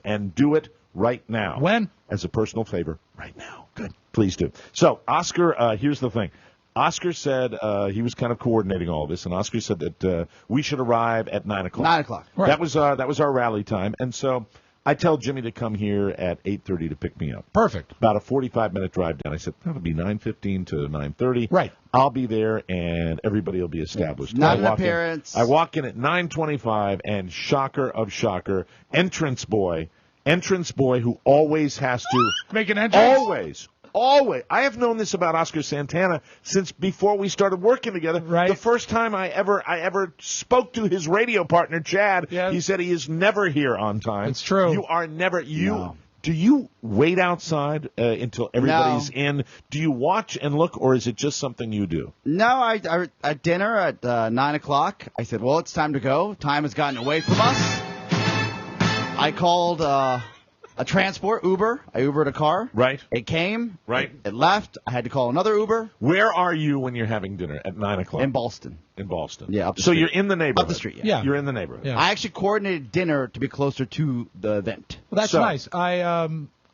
and do it right now. When? As a personal favor, right now. Good. Please do. So, Oscar, here's the thing. Oscar said he was kind of coordinating all of this, and Oscar said that we should arrive at 9 o'clock. 9 o'clock. Right. That was our rally time, and so I tell Jimmy to come here at 8:30 to pick me up. Perfect. About a 45-minute drive down. I said, that'll be 9:15 to 9:30. Right. I'll be there, and everybody will be established. Not I an walk in- appearance. I walk in at 9:25, and shocker of shocker, entrance boy who always has to Make an entrance? Always. I have known this about Oscar Santana since before we started working together. Right. The first time I ever spoke to his radio partner, Chad, Yes. he said he is never here on time. It's true. You are never. No. Do you wait outside until everybody's in? Do you watch and look, or is it just something you do? No, I at dinner at 9 o'clock, I said, well, it's time to go. Time has gotten away from us. I called a transport, Uber. I Ubered a car. Right. It came. Right. It left. I had to call another Uber Where are you when you're having dinner at 9 o'clock? in Boston. In Boston. Yeah, up the So street. you're in the neighborhood. Up the street, yeah. You're in the neighborhood. Yeah. I actually coordinated dinner to be closer to the event. Well, that's So- nice.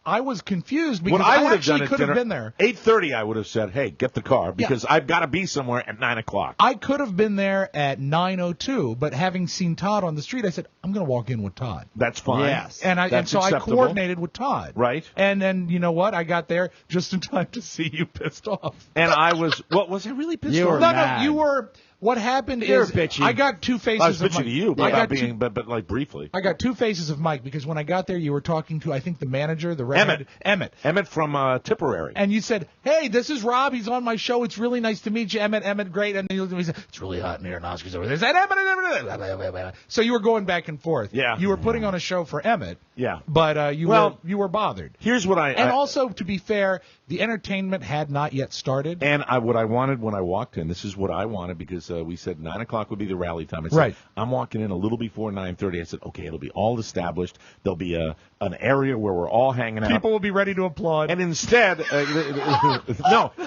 I was confused because What I would have actually done at could have dinner, been there. 8:30, I would have said, "Hey, get the car," because I've got to be somewhere at 9 o'clock. I could have been there at 9:02, but having seen Todd on the street, I said, I'm going to walk in with Todd. That's fine. Yes. And That's so I acceptable. coordinated with Todd. Right. And then, you know what? I got there just in time to see you pissed off. And I was, what was I really pissed You off? were No, mad. no, you were. What happened You're is bitchy. I got two faces I was of bitching Mike. to you I about got being, but like briefly. I got two faces of Mike because when I got there, you were talking to, I think, the manager, the redhead, Emmett. Emmett from Tipperary. And you said, hey, this is Rob. He's on my show. It's really nice to meet you, Emmett. Emmett, great. And then he looked at me and said, it's really hot in here, and Oscar's over there. I said, Emmett. So you were going back and forth. Yeah. You were putting on a show for Emmett. Yeah. But you were bothered. Here's what And also, to be fair, the entertainment had not yet started. And what I wanted when I walked in, this is what I wanted because we said 9 o'clock would be the rally time. I said, Right. I'm walking in a little before 9:30. I said, okay, it'll be all established. There'll be an area where we're all hanging out. People will be ready to applaud. And instead,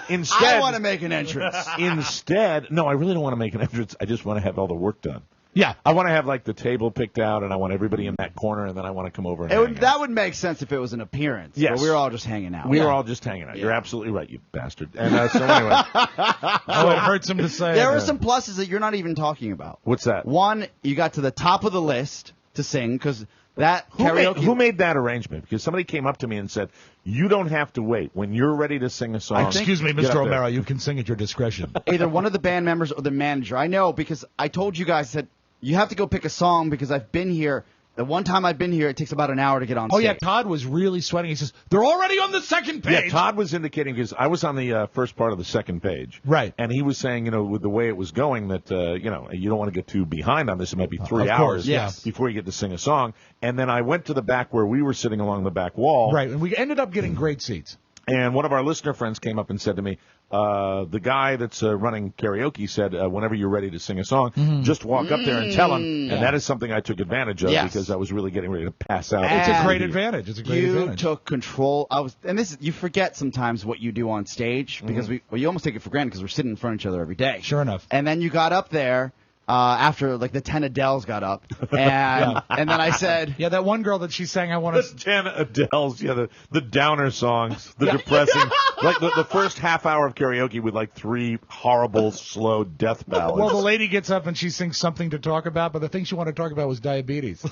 instead, I want to make an entrance. instead, no, I really don't want to make an entrance. I just want to have all the work done. Yeah. I want to have like the table picked out, and I want everybody in that corner, and then I want to come over and hang out. That would make sense if it was an appearance. Yes. But we were all just hanging out. We were all just hanging out. You're absolutely right, you bastard. And so anyway, Oh, it hurts him to say. There were some pluses that you're not even talking about. what's that? One, you got to the top of the list to sing because that karaoke. Who made that arrangement? Because somebody came up to me and said, you don't have to wait. When you're ready to sing a song. Excuse me, get Mr. up there." O'Mara, you can sing at your discretion. Either one of the band members or the manager. I know because I told you guys that you have to go pick a song because I've been here The one time I've been here, it takes about an hour to get on Oh, stage. yeah, Todd was really sweating. He says, they're already on the second page. Yeah, Todd was indicating, because I was on the first part of the second page. Right. And he was saying, with the way it was going, that, you don't want to get too behind on this. It might be 3 Of hours course, yes. before you get to sing a song. And then I went to the back where we were sitting along the back wall. Right, and we ended up getting great seats. And one of our listener friends came up and said to me, the guy that's running karaoke said, whenever you're ready to sing a song, just walk up there and tell him. And that is something I took advantage of because I was really getting ready to pass out. It's a great advantage. It's a great advantage. You took control. You forget sometimes what you do on stage because you almost take it for granted because we're sitting in front of each other every day. Sure enough. And then you got up there. After the 10 Adeles got up, and then I said, "Yeah, that one girl that she sang, I want to." The 10 Adeles, the downer songs, the depressing, like the first half hour of karaoke with 3 horrible, slow death ballads. Well, the lady gets up and she sings something to talk about, but the thing she wanted to talk about was diabetes. So,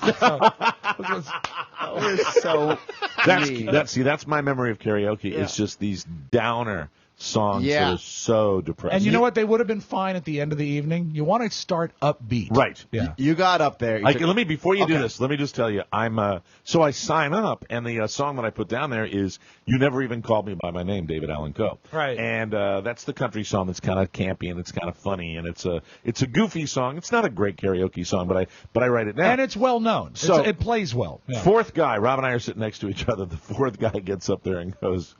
that's my memory of karaoke. Yeah. It's just these downer songs that are so depressing. And you know what? They would have been fine at the end of the evening. You want to start upbeat. Right. Yeah. You got up there. Before you do this, let me just tell you, so I sign up, and the song that I put down there is "You Never Even Called Me by My Name," David Allan Coe. Right. And that's the country song that's kind of campy and it's kind of funny and it's a goofy song. It's not a great karaoke song, but I write it down. And it's well known. So it plays well. Yeah. Fourth guy, Rob and I are sitting next to each other. The fourth guy gets up there and goes,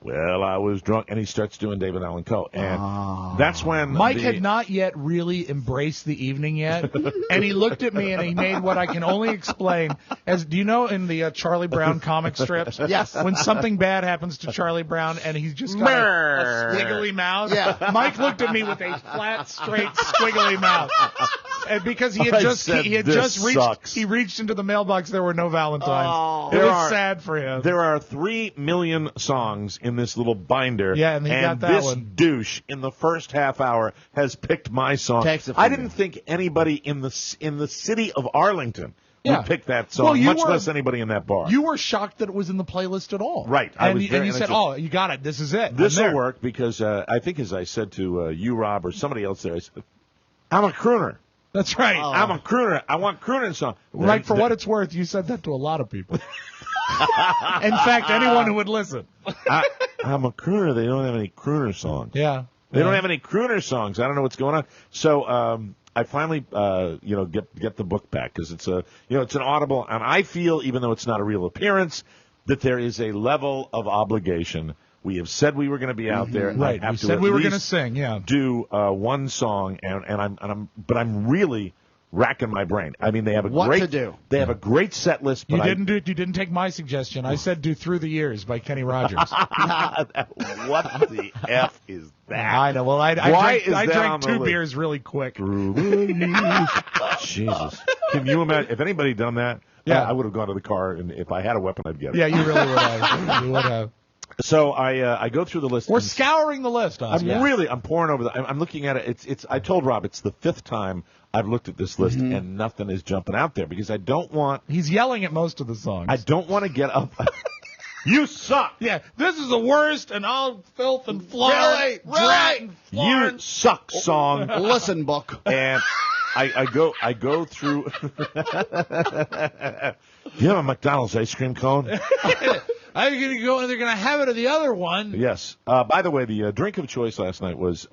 "Well, I was drunk," and he starts doing David Allan Coe, and that's when Mike had not yet really embraced the evening yet, and he looked at me and he made what I can only explain as, do you know in the Charlie Brown comic strips? Yes. When something bad happens to Charlie Brown and he's just got a squiggly mouth. Yeah. Mike looked at me with a flat, straight, squiggly mouth. And because he had reached into the mailbox, there were no Valentines. It was sad for him. There are 3 million songs in this little binder. Yeah, and he got that this one. douche in the first half hour has picked my song. I didn't think anybody in the city of Arlington would pick that song, much less anybody in that bar. You were shocked that it was in the playlist at all. Right. And you said, you got it. This is it. This will work because I think, as I said to you, Rob, or somebody else there, I said, "I'm a crooner." That's right. I'm a crooner. I want crooning song. Right, for what it's worth, you said that to a lot of people. In fact, anyone who would listen. I'm a crooner. They don't have any crooner songs. Yeah. They don't have any crooner songs. I don't know what's going on. So I finally, get the book back because it's it's an Audible, and I feel, even though it's not a real appearance, that there is a level of obligation. We have said we were going to be out there. Right. We said we were going to sing. Yeah. Do one song, but I'm really racking my brain. I mean, they have They have a great set list. But you didn't take my suggestion. I said do "Through the Years" by Kenny Rogers. What the F is that? I know. Well, I drank 2 beers really quick. Through the years. Jesus. Can you imagine if anybody done that? Yeah. I would have gone to the car, and if I had a weapon, I'd get it. Yeah, you really would have. You would have. So I go through the list. We're scouring the list, Oscar. I'm pouring over I'm looking at it. I told Rob it's the 5th time I've looked at this list and nothing is jumping out there because I don't want. He's yelling at most of the songs. I don't want to get up. You suck. Yeah, this is the worst, and all filth and floor. Really? You suck song. Listen, book. And I go through. Do you have a McDonald's ice cream cone? I'm going to go, and they're going to have it at the other one. Yes. By the way, the drink of choice last night was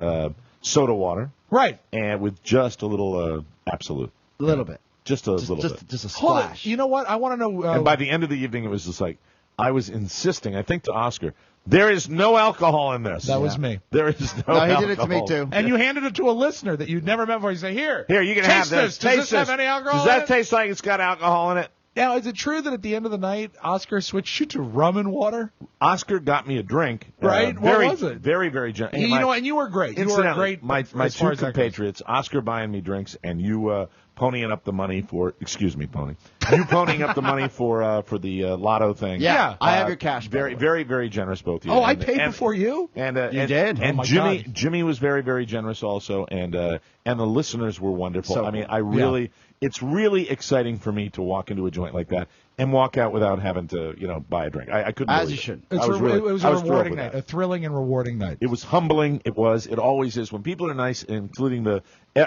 soda water. Right. And with just a little Absolute. A little bit. Just a little bit. Just a splash. You know what? I want to know. And by the end of the evening, it was just like, I was insisting, I think to Oscar, there is no alcohol in this. That was me. There is no alcohol. He did it to me, too. And you handed it to a listener that you'd never met before. You say, here, you can have this. Does this have any alcohol Does that taste like it's got alcohol in it? Now, is it true that at the end of the night, Oscar switched you to rum and water? Oscar got me a drink. Right? What was it? Very, very generous. And you were great. You were great. My 2 compatriots, Oscar buying me drinks, and you ponying up the money for. Excuse me, Pony. You ponying up the money for the lotto thing. Yeah, I have your cash. Very, very, very generous, both of you. Oh, I paid before you. And you did. And Jimmy was very, very generous also, and and the listeners were wonderful. So I mean, cool. it's really exciting for me to walk into a joint like that and walk out without having to, buy a drink. I couldn't. As believe you it. should. It was a rewarding night, a thrilling and rewarding night. It was humbling. It was. It always is. When people are nice, including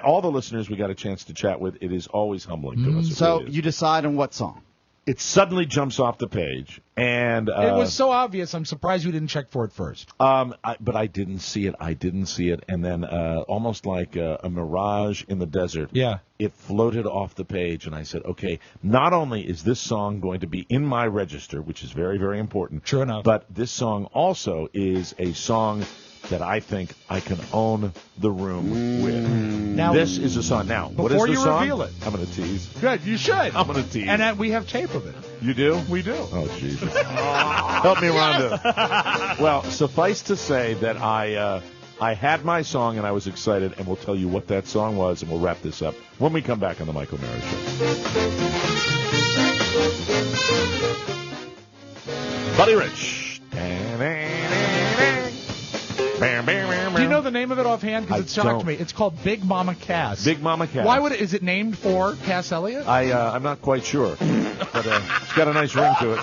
all the listeners we got a chance to chat with, it is always humbling to us. It So really is. you decide on what song? It suddenly jumps off the page, and It was so obvious. I'm surprised you didn't check for it first. but I didn't see it. And then almost like a mirage in the desert. Yeah. It floated off the page, and I said, okay, not only is this song going to be in my register, which is very, very important. True enough. But this song also is a song that I think I can own the room with. Now, this is a song. Now, what is before the you song? reveal it. I'm going to tease. Good, you should. I'm going to tease. And we have tape of it. You do? We do. Oh, Jesus. Help me, Rhonda. Well, suffice to say that I had my song and I was excited, and we'll tell you what that song was, and we'll wrap this up when we come back on the Mike O'Mara Show. Buddy Rich. Do you know the name of it offhand? Because it shocked me. It's called Big Mama Cass. Big Mama Cass. Why would is it named for Cass Elliot? I'm not quite sure, but it's got a nice ring to it.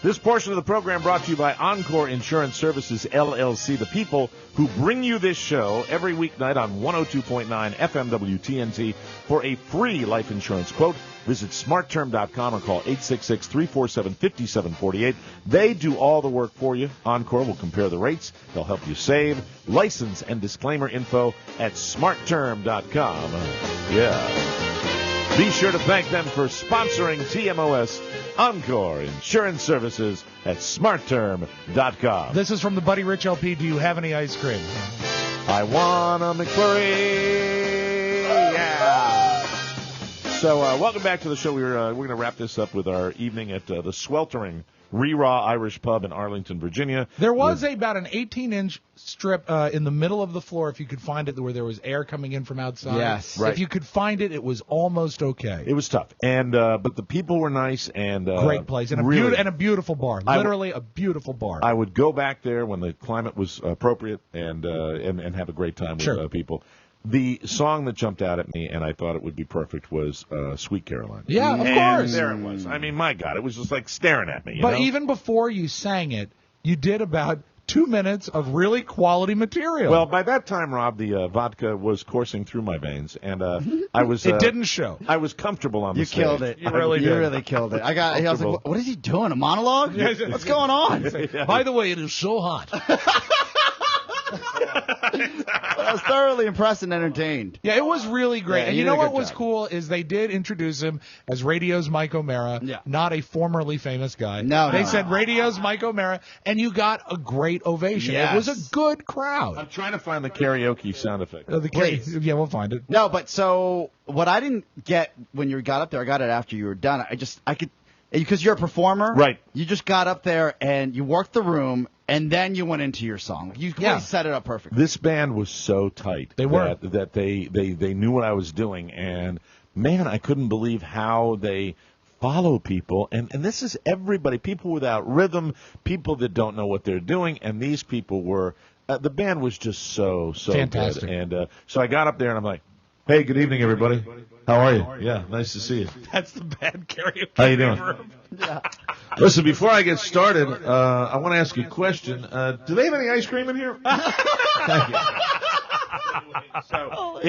This portion of the program brought to you by Encore Insurance Services, LLC, the people who bring you this show every weeknight on 102.9 FM WTNT. For a free life insurance quote, visit smartterm.com or call 866-347-5748. They do all the work for you. Encore will compare the rates. They'll help you save. License and disclaimer info at smartterm.com. Yeah. Be sure to thank them for sponsoring TMOS. Encore Insurance Services at smartterm.com. This is from the Buddy Rich LP. Do you have any ice cream? I want a McFlurry. Yeah. So welcome back to the show. We're going to wrap this up with our evening at the sweltering Ree-Raw Irish Pub in Arlington, Virginia. There was about an 18-inch strip in the middle of the floor, if you could find it, where there was air coming in from outside. Yes. Right. If you could find it, it was almost okay. It was tough, and but the people were nice and great place and really, a beautiful bar. Literally a beautiful bar. I would go back there when the climate was appropriate and have a great time with people. The song that jumped out at me, and I thought it would be perfect, was Sweet Caroline. Yeah, of and course. There it was. I mean, my God, it was just like staring at me. You But know? even before you sang it, you did about 2 minutes of really quality material. Well, by that time, Rob, the vodka was coursing through my veins, and I was. It didn't show. I was comfortable on the stage. You killed it. You really did. You really killed it. I was like, what is he doing? A monologue? What's going on? By the way, it is so hot. I was thoroughly impressed and entertained. Yeah, it was really great. Yeah, and you you did know a what good was job. cool is they did introduce him as Radio's Mike O'Mara, not a formerly famous guy. They said Radio's Mike O'Mara, and you got a great ovation. Yes. It was a good crowud. I'm trying to find the karaoke sound effect. Yeah, we'll find it. No, but so what I didn't get when you got up there, I got it after you were done. I could, because you're a performer. Right. You just got up there and you worked the room, and then you went into your song. You really set it up perfectly. This band was so tight. They were. That they knew what I was doing, and man, I couldn't believe how they follow people, and this is everybody, people without rhythm, people that don't know what they're doing, and these people were, the band was just so fantastic. Good. And so I got up there, and I'm like, hey, good evening, everybody. How are you? Yeah, nice to see you. That's the bad karaoke. How you doing? Yeah. Listen, before I get started, I want to ask you a question. Do they have any ice cream in here? Thank you. So,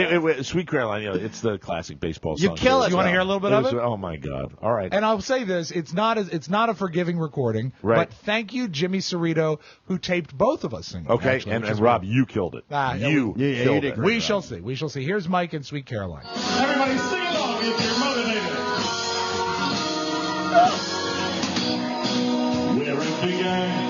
Sweet Caroline, it's the classic baseball song. You kill it. You want to hear a little bit of it? Oh my God! All right. And I'll say this: it's not a forgiving recording. Right. But thank you, Jimmy Cerrito, who taped both of us singing. Okay, actually, and which is Rob, great. you killed it. You you killed did it. great. We shall see. We shall see. Here's Mike and Sweet Caroline. Everybody sing along if you're motivated. Where it began.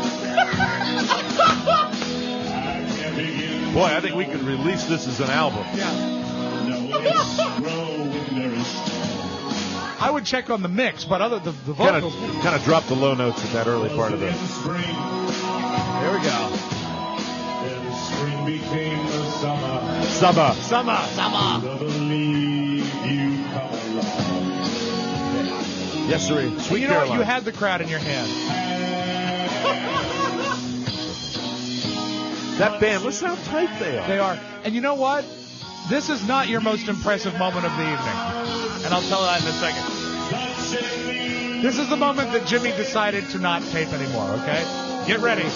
I can't begin. Boy, I think we could release this as an album. No, it's growing very strong. I would check on the mix, but the vocals. Kind of drop the low notes at that early part of In it. spring, Here we go. and spring became the summer. Summer. I believe you come along. Yes, sir. Sweet You know what? Caroline. You had the crowd in your hand. That band, listen how tight they are. They are. And you know what? This is not your most impressive moment of the evening. And I'll tell that in a second. This is the moment that Jimmy decided to not tape anymore, okay? Get ready.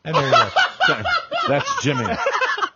And there you go. That's Jimmy.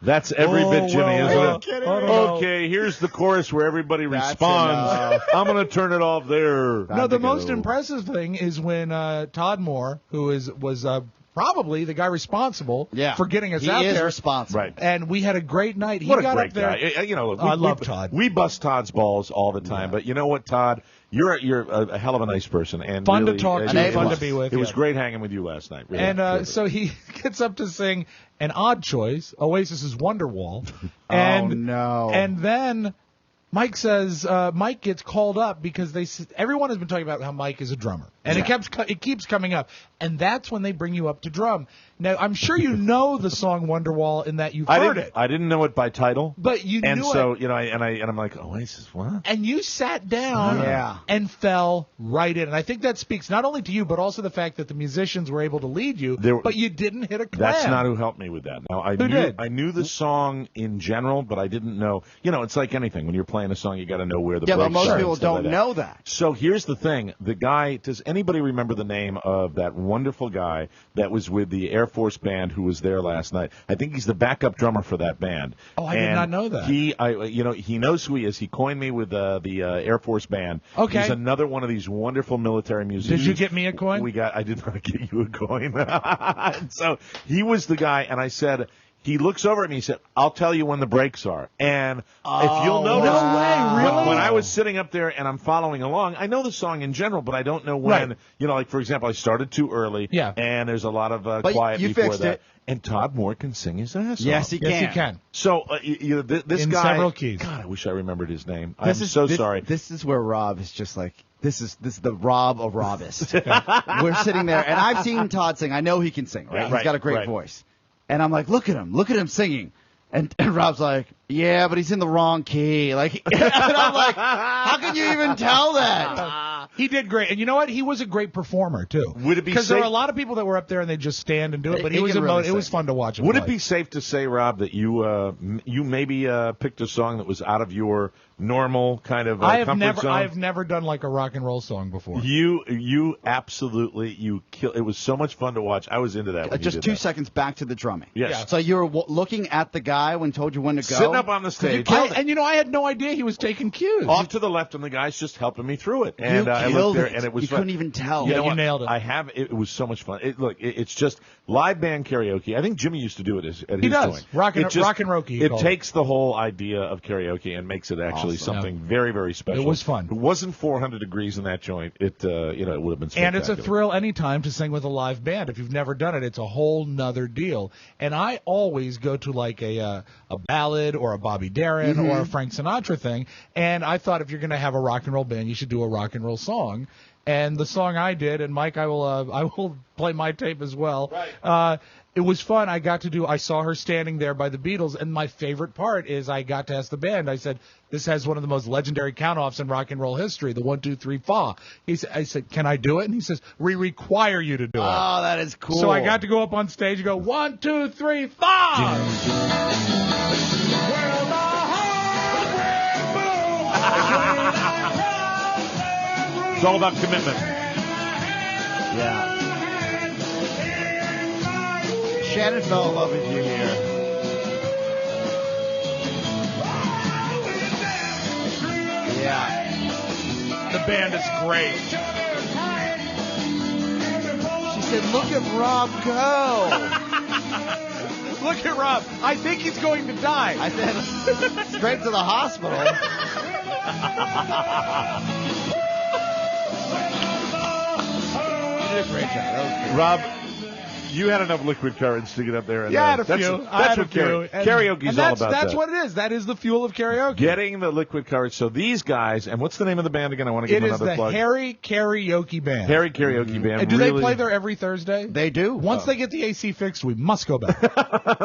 That's every bit Jimmy, isn't it? Okay, here's the chorus where everybody responds. I'm going to turn it off there. No, the most impressive thing is when Todd Moore, who was probably the guy responsible for getting us out there. He is responsible. Right. And we had a great night. He What got a great up there. guy. You know, I love Todd. We bust Todd's balls all the time, but you know what, Todd? You're a hell of a nice person and fun really, to talk to, fun to be with. It was great hanging with you last night. Really. And so he gets up to sing an odd choice, Oasis's Wonderwall. And, and then Mike says Mike gets called up because everyone has been talking about how Mike is a drummer, and it keeps coming up, and that's when they bring you up to drum. Now I'm sure you know the song Wonderwall in that you've heard it. I didn't know it by title, but you and knew so it. you know, I'm like, Oasis, what? And you sat down and fell right in, and I think that speaks not only to you but also the fact that the musicians were able to lead you, but you didn't hit a clam. That's not who helped me with that. Now I knew the song in general, but I didn't know. You know, it's like anything when you're playing a song, you got to know where the breaks are. Yeah, but most people don't like know that. So here's the thing: the guy. Does anybody remember the name of that wonderful guy that was with the Air Force band who was there last night? I think he's the backup drummer for that band. Oh, I did not know that. He knows who he is. He coined me with the Air Force band. Okay. He's another one of these wonderful military musicians. Did you get me a coin? I did not get you a coin. So he was the guy, and I said. He looks over at me and he said, I'll tell you when the breaks are. And if you'll notice, no way, really? When I was sitting up there and I'm following along, I know the song in general, but I don't know when. Right. You know, like, for example, I started too early, and there's a lot of quiet before that. And Todd Moore can sing his ass off. Yes, he can. Yes, he can. So, this in guy... several keys. God, I wish I remembered his name. I'm so sorry. This is where Rob is just like... This is the Rob of Robist. We're sitting there, and I've seen Todd sing. I know he can sing, right? He's got a great voice. And I'm like, look at him singing. And Rob's like, yeah, but he's in the wrong key. Like, and I'm like, how can you even tell that? He did great. And you know what? He was a great performer, too. Would it be because there were a lot of people that were up there and they just stand and do it, but it was fun to watch him Would play. it be safe to say, Rob, that you maybe picked a song that was out of your normal kind of comfort zone? I have never done like a rock and roll song before. You absolutely it was so much fun to watch. I was into that. When just 2 seconds back to the drumming. Yes. Yeah. So you were looking at the guy when he told you when to go. Sitting up on the stage. And I had no idea he was taking cues. Off to the left, and the guy's just helping me through it. And I looked there, and it was you fun. Couldn't even tell. You know you nailed it. It was so much fun. It's just live band karaoke. I think Jimmy used to do it at his does. joint. Rock and Rocky. It takes the whole idea of karaoke and makes it actually something very, very special. It was fun. If it wasn't 400 degrees in that joint, it would have been spectacular. And it's a thrill anytime to sing with a live band. If you've never done it, it's a whole nother deal. And I always go to like a ballad or a Bobby Darin or a Frank Sinatra thing. And I thought if you're going to have a rock and roll band, you should do a rock and roll song. And the song I did, and Mike, I will play my tape as well. Right. It was fun. I saw her standing there by the Beatles, and my favorite part is I got to ask the band. I said, "This has one of the most legendary count-offs in rock and roll history, the 1, 2, 3, fa." I said, "Can I do it?" And he says, "We require you to do it." Oh, that is cool. So I got to go up on stage and go 1, 2, 3, fa. It's all about commitment. Yeah. Shannon fell in love with you here. Yeah. The band is great. She said, "Look at Rob go." Look at Rob. I think he's going to die. I said, straight to the hospital. You did a great job. That was good. Rob, you had enough liquid courage to get up there. And, I had a few. That's what karaoke's all about. That's what it is. That is the fuel of karaoke. Getting the liquid courage. So these guys, and what's the name of the band again? I want to give them another plug. It is the Harry Karaoke Band. Harry Karaoke Band. And do they play there every Thursday? They do. Once they get the AC fixed, we must go back.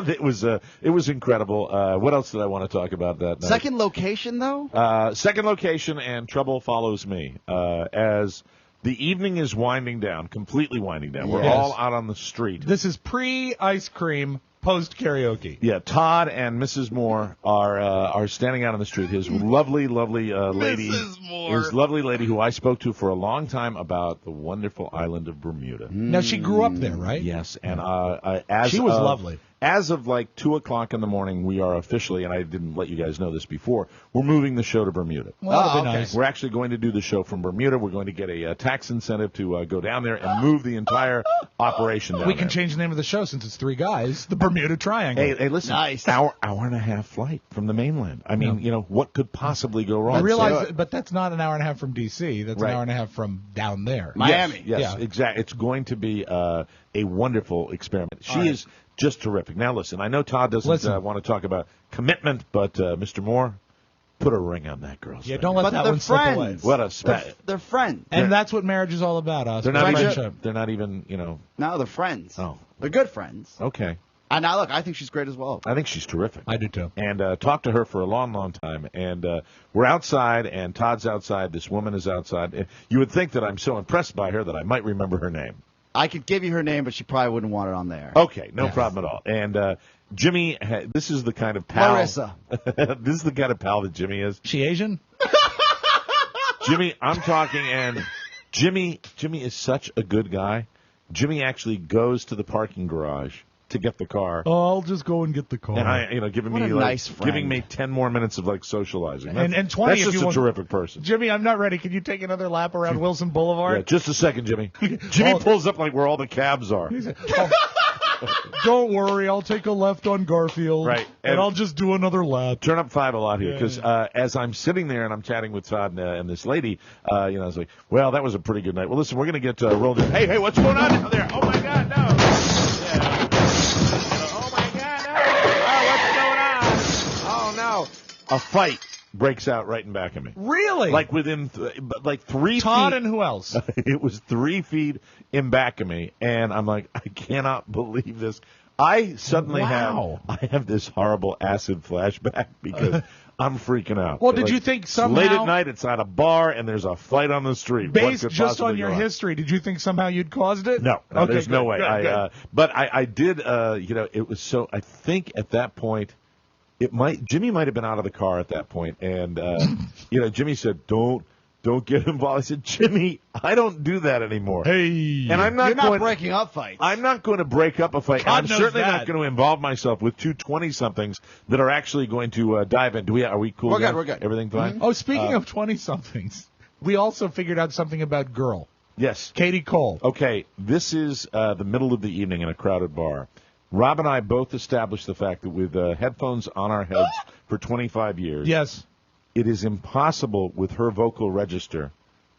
It was incredible. What else did I want to talk about that night? Second location, though? Second location, and Trouble Follows Me. As The evening is winding down, completely winding down. We're Yes. all out on the street. This is pre-ice cream, post-karaoke. Yeah, Todd and Mrs. Moore are standing out on the street. His lovely lady, Mrs. Moore. his lovely lady, who I spoke to for a long time about the wonderful island of Bermuda. Now, she grew up there, right? Yes, and as She was of- lovely. As of like 2:00 in the morning, we are officially, and I didn't let you guys know this before, we're moving the show to Bermuda. Well, that'll be nice. We're actually going to do the show from Bermuda. We're going to get a tax incentive to go down there and move the entire operation down We there. can change the name of the show since it's three guys. The Bermuda Triangle. Hey, listen, hour and a half flight from the mainland. I mean, what could possibly go wrong? I realize, but that's not an hour and a half from D.C. That's an hour and a half from down there. Miami. Yes, exactly. It's going to be a wonderful experiment. She is just terrific. Now, listen, I know Todd doesn't want to talk about commitment, but Mr. Moore, put a ring on that girl's finger. Don't let But that they're one slip away. friends. What a They're friends. And that's what marriage is all about, Oscar. They're not Friendship. even. They're not even. No, they're friends. Oh, They're good friends. okay. And now, look, I think she's great as well. I think she's terrific. I do too. And talked to her for a long, long time. And we're outside, and Todd's outside. This woman is outside. You would think that I'm so impressed by her that I might remember her name. I could give you her name, but she probably wouldn't want it on there. Okay, no problem at all. And Jimmy, this is the kind of pal. Larissa. This is the kind of pal that Jimmy is. She Asian? Jimmy, I'm talking, and Jimmy is such a good guy. Jimmy actually goes to the parking garage to get the car. Oh, I'll just go and get the car. And giving What me a nice friend. giving me 10 more minutes of socializing. And 20 That's if just you a want. terrific person. Jimmy, I'm not ready. Can you take another lap around Wilson Boulevard? Yeah, just a second, Jimmy. Jimmy pulls up like where all the cabs are. Don't worry, I'll take a left on Garfield. Right. And I'll just do another lap. Turn up 5 a lot here, because as I'm sitting there and I'm chatting with Todd and this lady, I was like, well, that was a pretty good night. Well, listen, we're going to get rolled in. Hey, what's going on down there? Oh, my God, no. Oh, my God, no. Oh, what's going on? Oh, no. A fight breaks out right in back of me. Really? Like within 3 Todd feet. and who else? It was 3 feet in back of me, and I'm like, I cannot believe this. I suddenly have this horrible acid flashback because I'm freaking out. Well, did you think somehow... Late at night, it's at a bar, and there's a fight on the street. Based What could just possibly on your go history, did you think somehow you'd caused it? No, Okay, there's no way. good. But I did, it was so, I think at that point, Jimmy might have been out of the car at that point, and, Jimmy said, don't get involved. I said, Jimmy, I don't do that anymore. Hey. And I'm You're not breaking up fights. I'm not going to break up a fight. God I'm knows certainly that. not going to involve myself with two 20-somethings that are actually going to dive in. Are we cool? We're good, guys? we're good. Everything fine? Oh, speaking of 20-somethings, we also figured out something about Girl. Yes. Katie Cole. Okay, this is the middle of the evening in a crowded bar. Rob and I both established the fact that with headphones on our heads for 25 years, Yes. it is impossible with her vocal register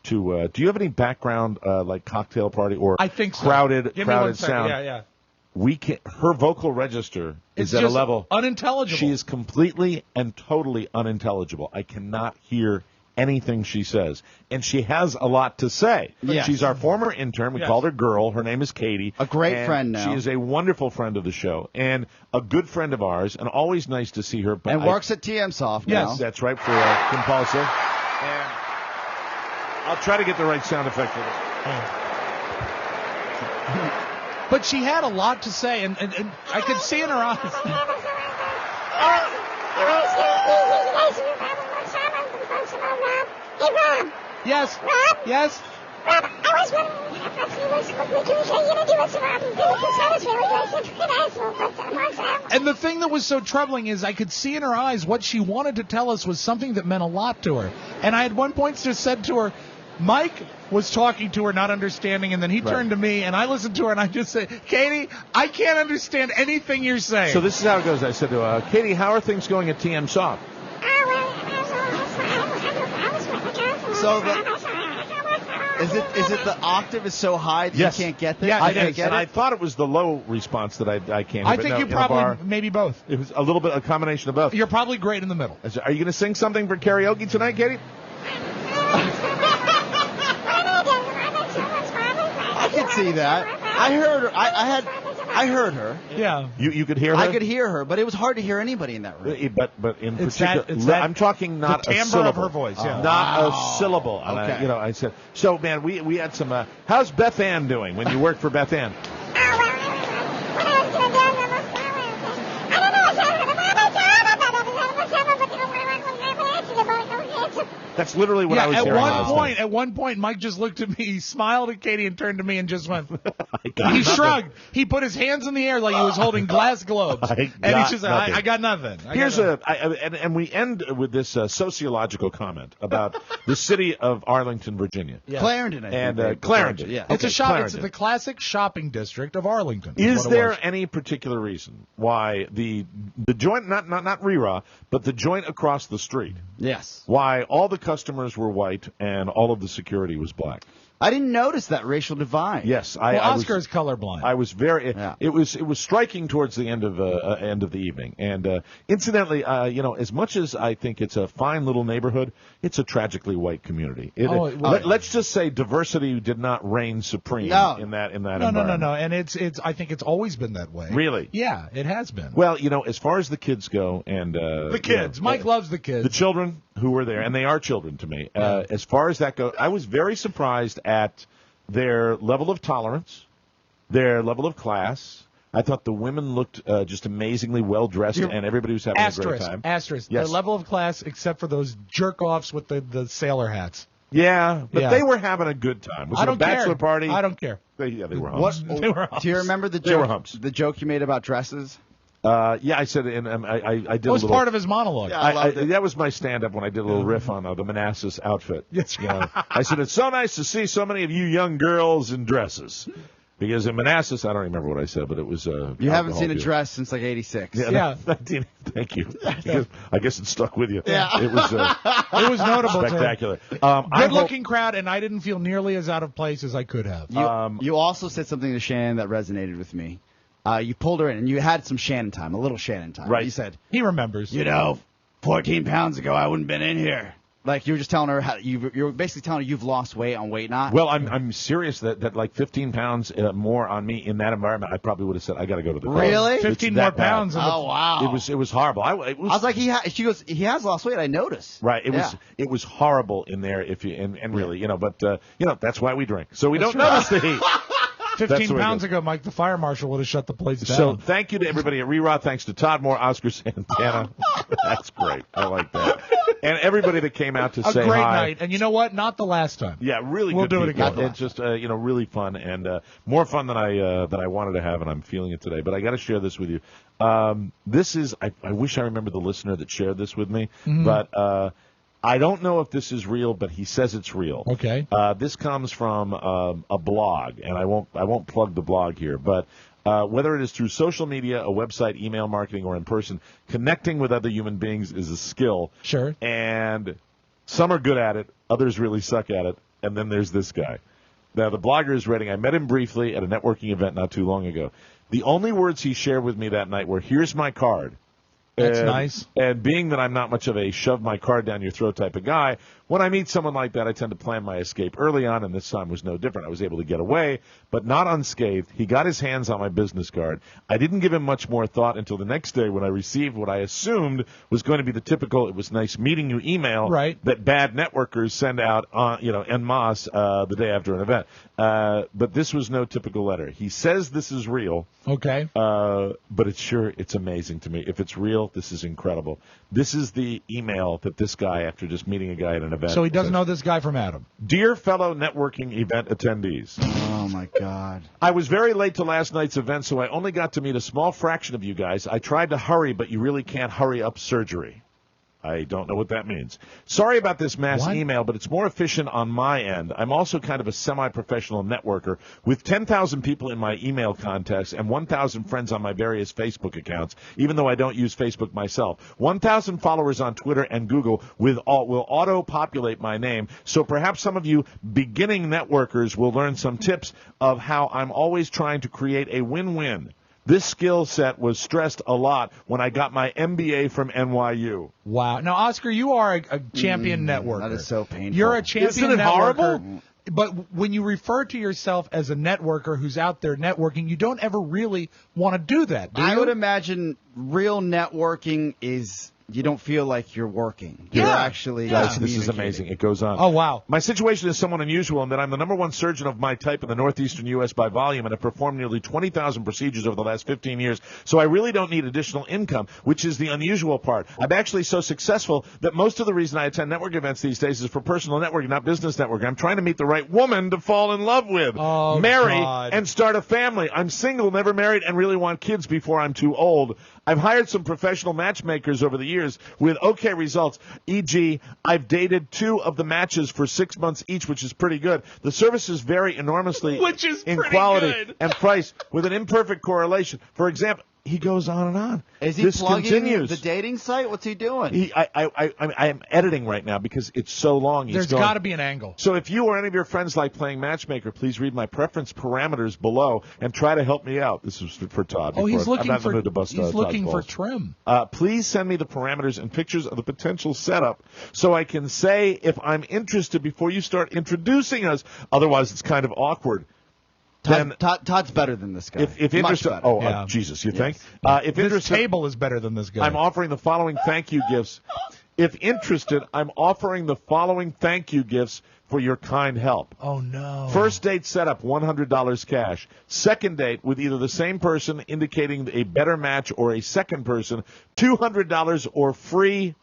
to. Do you have any background like cocktail party or I think so. crowded Give me one crowded second. sound? Yeah. We can. Her vocal register It's is at a just level unintelligible. She is completely and totally unintelligible. I cannot hear anything she says, and she has a lot to say. Yes. She's our former intern. We Yes. called her Girl. Her name is Katie. A great and friend now. She is a wonderful friend of the show and a good friend of ours, and always nice to see her. But And works at TM Soft now. Yes, that's right, for Compulsive. And I'll try to get the right sound effect for this. But she had a lot to say, and I could see in her eyes. Hey, Rob. Yes. Rob? Yes. Rob, I was wondering if you was going to do it to Rob. And the thing that was so troubling is I could see in her eyes what she wanted to tell us was something that meant a lot to her. And I at one point just said to her, Mike was talking to her, not understanding, and then he turned to me, and I listened to her, and I just said, Katie, I can't understand anything you're saying. So this is how it goes. I said to her, Katie, how are things going at TM Soft? So is it the octave is so high that Yes. you can't get this? Yeah, I it can't is. get And I it. thought it was the low response that I can't hear. I but think no, you in a bar, probably, maybe both. it was a little bit, a combination of both. You're probably great in the middle. Are you going to sing something for karaoke tonight, Katie? I can see that. I heard her. I I heard her. Yeah. You could hear her? I could hear her, but it was hard to hear anybody in that room. But in It's particular, that- it's that- I'm talking not the a timbre syllable. of her voice, yeah. Not a syllable. And Okay. I said, so, man, we had some, how's Beth Ann doing when you worked for Beth Ann? That's literally what I was hearing last night. At one point, Mike just looked at me, he smiled at Katie, and turned to me and just went. got He nothing. shrugged. He put his hands in the air like he was holding glass globes, and got he just, nothing. I got nothing. And we end with this sociological comment about the city of Arlington, Virginia. Yeah. Clarendon, I think. And Clarendon. Yeah. It's Okay, a shop. Clarendon. It's the classic shopping district of Arlington. Is what it there was. any particular reason why the joint, not Rira, but the joint across the street, Yes. why all the customers were white and all of the security was black? I didn't notice that racial divide. Yes, Well, I was. Oscar is colorblind. I was very. Yeah. It was striking towards the end of the evening. And incidentally, as much as I think it's a fine little neighborhood, it's a tragically white community. Let's just say diversity did not reign supreme in that environment. No. And it's. I think it's always been that way. Really? Yeah, it has been. Well, as far as the kids go, and the kids. Mike loves the kids. The children who were there, and they are children to me. As far as that goes, I was very surprised at their level of tolerance, their level of class. I thought the women looked just amazingly well dressed, and everybody was having a great time. Asterisk. Yes. Their level of class, except for those jerk offs with the sailor hats. Yeah, but Yeah. they were having a good time. Was I it a don't care. bachelor party? I don't care. They were humps. They were humps. Do you remember the They were joke? humps. The joke you made about dresses? Yeah, I said, and I did It a was little. part of his monologue. Yeah. That was my stand-up when I did a little riff on the Manassas outfit. Yes. I said, it's so nice to see so many of you young girls in dresses. Because in Manassas, I don't remember what I said, but it was... You haven't seen a dress. dress since like 86. Yeah. Thank you. I guess it stuck with you. Yeah. It was It was notable. spectacular. Good-looking crowd, and I didn't feel nearly as out of place as I could have. You also said something to Shannon that resonated with me. You pulled her in, and you had some Shannon time, a little Shannon time. Right. You said, He remembers. 14 pounds ago, I wouldn't have been in here. Like, you were just telling her how you were basically telling her you've lost weight on Weight Not. Well, I'm serious that like 15 pounds more on me in that environment, I probably would have said, I got to go to the doctor. Really? It's 15 that more bad. pounds. Oh, wow. It was horrible. I was like, she goes, he has lost weight, I noticed. Right. It was horrible in there and really, but that's why we drink. So we don't notice the heat. 15 pounds ago, Mike, the fire marshal would have shut the place down. So thank you to everybody at Rerod. Thanks to Todd Moore, Oscar Santana. That's great. I like that. And everybody that came out to say hi. A great night. And you know what? Not the last time. Yeah, really We'll good do it people. again. It's just, really fun and more fun than I wanted to have, and I'm feeling it today. But I got to share this with you. This is, I wish I remember the listener that shared this with me, but I don't know if this is real, but he says it's real. Okay. This comes from a blog, and I won't plug the blog here, but whether it is through social media, a website, email marketing, or in person, connecting with other human beings is a skill. Sure. And some are good at it, others really suck at it, and then there's this guy. Now, the blogger is writing, I met him briefly at a networking event not too long ago. The only words he shared with me that night were, here's my card. That's nice. And being that I'm not much of a shove my card down your throat type of guy, when I meet someone like that, I tend to plan my escape early on, and this time was no different. I was able to get away, but not unscathed. He got his hands on my business card. I didn't give him much more thought until the next day when I received what I assumed was going to be the typical, it was nice meeting you email that bad networkers send out en masse the day after an event. But this was no typical letter. He says this is real. Okay. But it's amazing to me. If it's real, this is incredible. This is the email that this guy, after just meeting a guy at an event. So he doesn't know this guy from Adam. Dear fellow networking event attendees. Oh, my God. I was very late to last night's event, so I only got to meet a small fraction of you guys. I tried to hurry, but you really can't hurry up surgery. I don't know what that means. Sorry about this mass email, but it's more efficient on my end. I'm also kind of a semi-professional networker with 10,000 people in my email contacts and 1,000 friends on my various Facebook accounts, even though I don't use Facebook myself. 1,000 followers on Twitter and Google will auto-populate my name, so perhaps some of you beginning networkers will learn some tips of how I'm always trying to create a win-win. This skill set was stressed a lot when I got my MBA from NYU. Wow. Now, Oscar, you are a champion networker. That is so painful. You're a champion Isn't it networker. horrible? But when you refer to yourself as a networker who's out there networking, you don't ever really want to do that, do you? I would imagine real networking is you don't feel like you're working. Yeah. You're actually Guys, this is amazing. It goes on. Oh, wow. My situation is somewhat unusual in that I'm the number one surgeon of my type in the northeastern U.S. by volume and have performed nearly 20,000 procedures over the last 15 years, so I really don't need additional income, which is the unusual part. I'm actually so successful that most of the reason I attend network events these days is for personal networking, not business networking. I'm trying to meet the right woman to fall in love with, marry, and start a family. I'm single, never married, and really want kids before I'm too old. I've hired some professional matchmakers over the years with okay results, e.g., I've dated 2 of the matches for 6 months each, which is pretty good. The services vary enormously in quality and price with an imperfect correlation. For example, he goes on and on. Is he this plugging continues. the dating site? What's he doing? I am editing right now because it's so long. There's got to be an angle. So if you or any of your friends like playing matchmaker, please read my preference parameters below and try to help me out. This is for Todd. Oh, he's looking I'm not in the mood to bust he's looking Todd's for balls. trim. Please send me the parameters and pictures of the potential setup so I can say if I'm interested before you start introducing us. Otherwise, it's kind of awkward. Todd's better than this guy. If interested, Jesus, you think? If this interested, table is better than this guy. I'm offering the following thank you gifts. If interested, I'm offering the following thank you gifts for your kind help. Oh, no. First date setup, $100 cash. Second date with either the same person indicating a better match or a second person, $200 or free.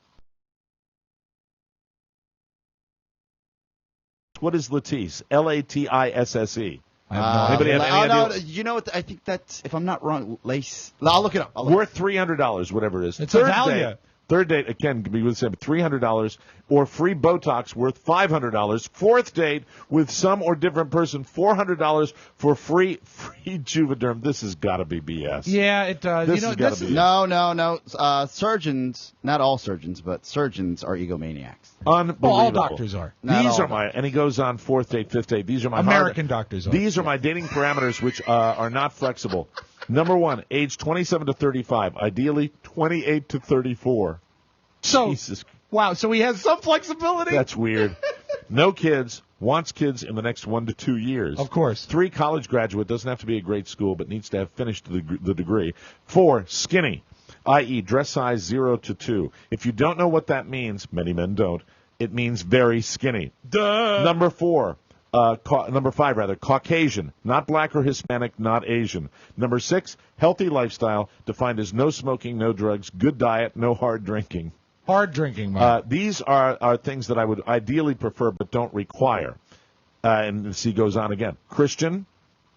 What is Latisse? L-A-T-I-S-S-E. Anybody have any idea? No, you know what? I think that's, if I'm not wrong, lace. I'll look it up. Worth $300, whatever it is. It's a value. Third date, again, could be with the same, $300, or free Botox worth $500. Fourth date with some or different person, $400 for free Juvederm. This has got to be BS. Yeah, it does. This has got to be. No. Surgeons, not all surgeons, but surgeons are egomaniacs. Unbelievable. Well, all doctors are. These are my, and he goes on fourth date, fifth date. These are my American doctors are. These are my dating parameters, which are not flexible. Number 1, age 27 to 35, ideally 28 to 34. So, Jesus. Wow, so he has some flexibility? That's weird. No kids, wants kids in the next 1 to 2 years. Of course. 3, college graduate, doesn't have to be a great school, but needs to have finished the degree. 4, skinny, i.e. dress size 0 to 2. If you don't know what that means, many men don't, it means very skinny. Duh. Number 5, Caucasian, not black or Hispanic, not Asian. Number 6, healthy lifestyle, defined as no smoking, no drugs, good diet, no hard drinking. Hard drinking, Mike. These are things that I would ideally prefer but don't require. And he goes on again. Christian,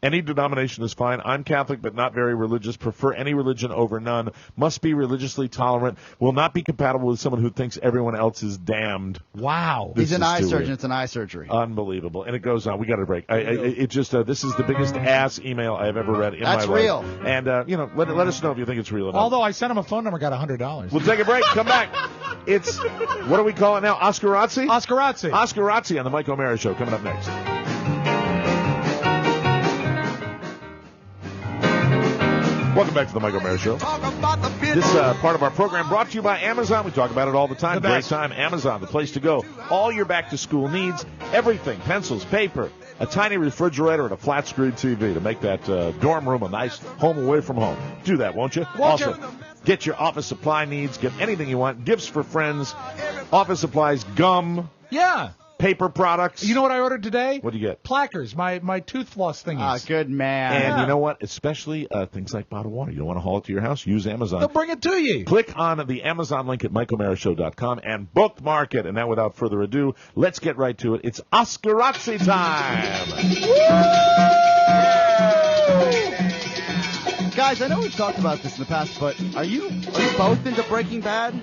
any denomination is fine. I'm Catholic but not very religious. Prefer any religion over none. Must be religiously tolerant. Will not be compatible with someone who thinks everyone else is damned. Wow. He's an eye surgeon. It's an eye surgery. Unbelievable. And it goes on. We got to break. This is the biggest ass email I have ever read in That's my life. real. And, let us know if you think it's real or not. Although I sent him a phone number, got $100. We'll take a break. Come back. It's, what do we call it now? Oscarazzi? Oscarazzi. Oscarazzi on the Mike O'Mara Show coming up next. Welcome back to the Mike O'Mara Show. This part of our program brought to you by Amazon. We talk about it all the time. Great time. Amazon, the place to go. All your back-to-school needs, everything, pencils, paper, a tiny refrigerator, and a flat-screen TV to make that dorm room a nice home away from home. Do that, won't you? Also, get your office supply needs. Get anything you want. Gifts for friends. Office supplies, gum. Yeah. Paper products. You know what I ordered today? What do you get? Plackers, my tooth floss thingies. Ah, good man. And you know what? Especially things like bottled water. You don't want to haul it to your house? Use Amazon. They'll bring it to you. Click on the Amazon link at MikeO'MaraShow.com and bookmark it. And now, without further ado, let's get right to it. It's Oscarazzi time. Guys, I know we've talked about this in the past, but are you both into Breaking Bad?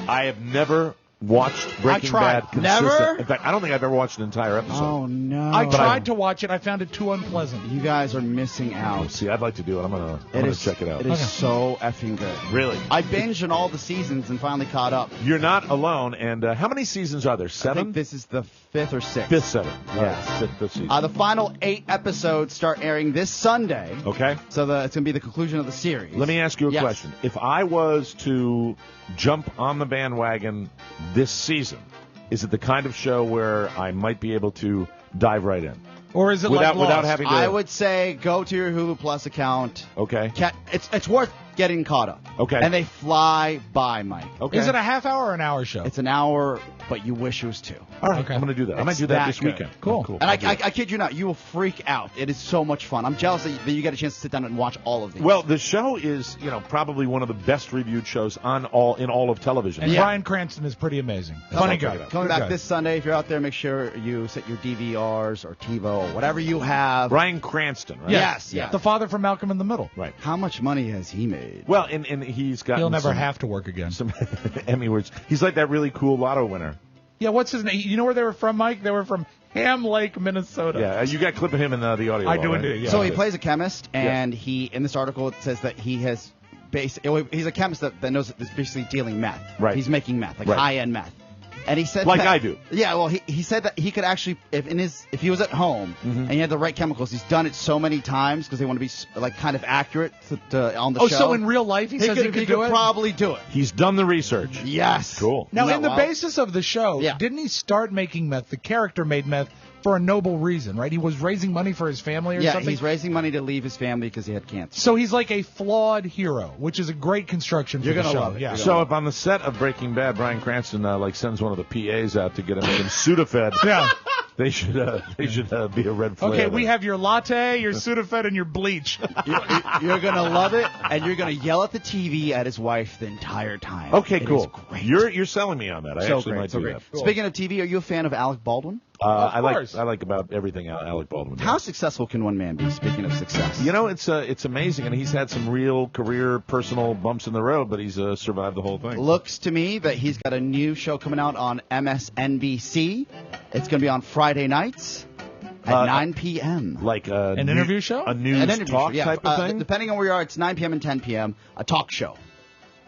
I have never watched Breaking Bad consistent. Never? In fact, I don't think I've ever watched an entire episode. Oh, no. I tried to watch it. I found it too unpleasant. You guys are missing out. See, I'd like to do it. I'm gonna check it out. It is so effing good. Really? I binged on all the seasons and finally caught up. You're not alone. And how many seasons are there? 7? I think this is the 5th or 6th. 5th, 7. Yes. Fifth season. The final 8 episodes start airing this Sunday. Okay. So it's going to be the conclusion of the series. Let me ask you a question. If I was to jump on the bandwagon this season, is it the kind of show where I might be able to dive right in. Or is it without like Lost? having to? I would say go to your Hulu Plus account. Okay. It's worth getting caught up. Okay. And they fly by, Mike. Okay. Is it a half hour or an hour show? It's an hour, but you wish it was 2. All right. Okay. I'm going to do that. I might do that this good. weekend. Cool. Cool. And I kid you not, you will freak out. It is so much fun. I'm jealous that you get a chance to sit down and watch all of these. Well, the show is, probably one of the best reviewed shows in all of television. And Bryan Cranston is pretty amazing. Funny guy. Coming back this Sunday, if you're out there, make sure you set your DVRs or TiVo or whatever you have. Bryan Cranston, right? Yes. The father from Malcolm in the Middle. Right. How much money has he made? Well, and he's got. He'll never have to work again. Some Emmy awards. He's like that really cool lotto winner. Yeah, what's his name? You know where they were from, Mike? They were from Ham Lake, Minnesota. Yeah, you got a clip of him in the audio. I do right? indeed. Yeah. So he plays a chemist, and he in this article it says that he has he's a chemist that knows that is basically dealing meth. Right. He's making meth, like Right. high-end meth. And he said Like that, I do. Yeah, well, he said that he could actually, if he was at home and he had the right chemicals, he's done it so many times because they want to be like kind of accurate on the show. Oh, so in real life he says he could do it? probably do it. He's done the research. Yes. Cool. Now, Yeah, in the well- basis of the show, didn't he start making meth? The character made meth for a noble reason, right? He was raising money for his family or something? He's raising money to leave his family because he had cancer. So he's like a flawed hero, which is a great construction for You're the gonna show. love it. Yeah. So if on the set of Breaking Bad, Bryan Cranston sends one of the PAs out to get him some Sudafed, Yeah. they should be a red flag. Okay, we have your latte, your Sudafed, and your bleach. You're going to love it, and you're going to yell at the TV at his wife the entire time. Okay, It cool. is great. You're selling me on that. I so actually great, might so do great. that. Speaking of TV, are you a fan of Alec Baldwin? I course. like about everything Alec Baldwin does. How successful can one man be? Speaking of success, It's amazing, and he's had some real career, personal bumps in the road, but he's survived the whole thing. looks to me that he's got a new show coming out on MSNBC. It's going to be on Friday nights at 9 p.m. Like An interview show? a news An interview talk show, yeah. type of thing. Depending on where you are, it's 9 p.m. and 10 p.m. A talk show.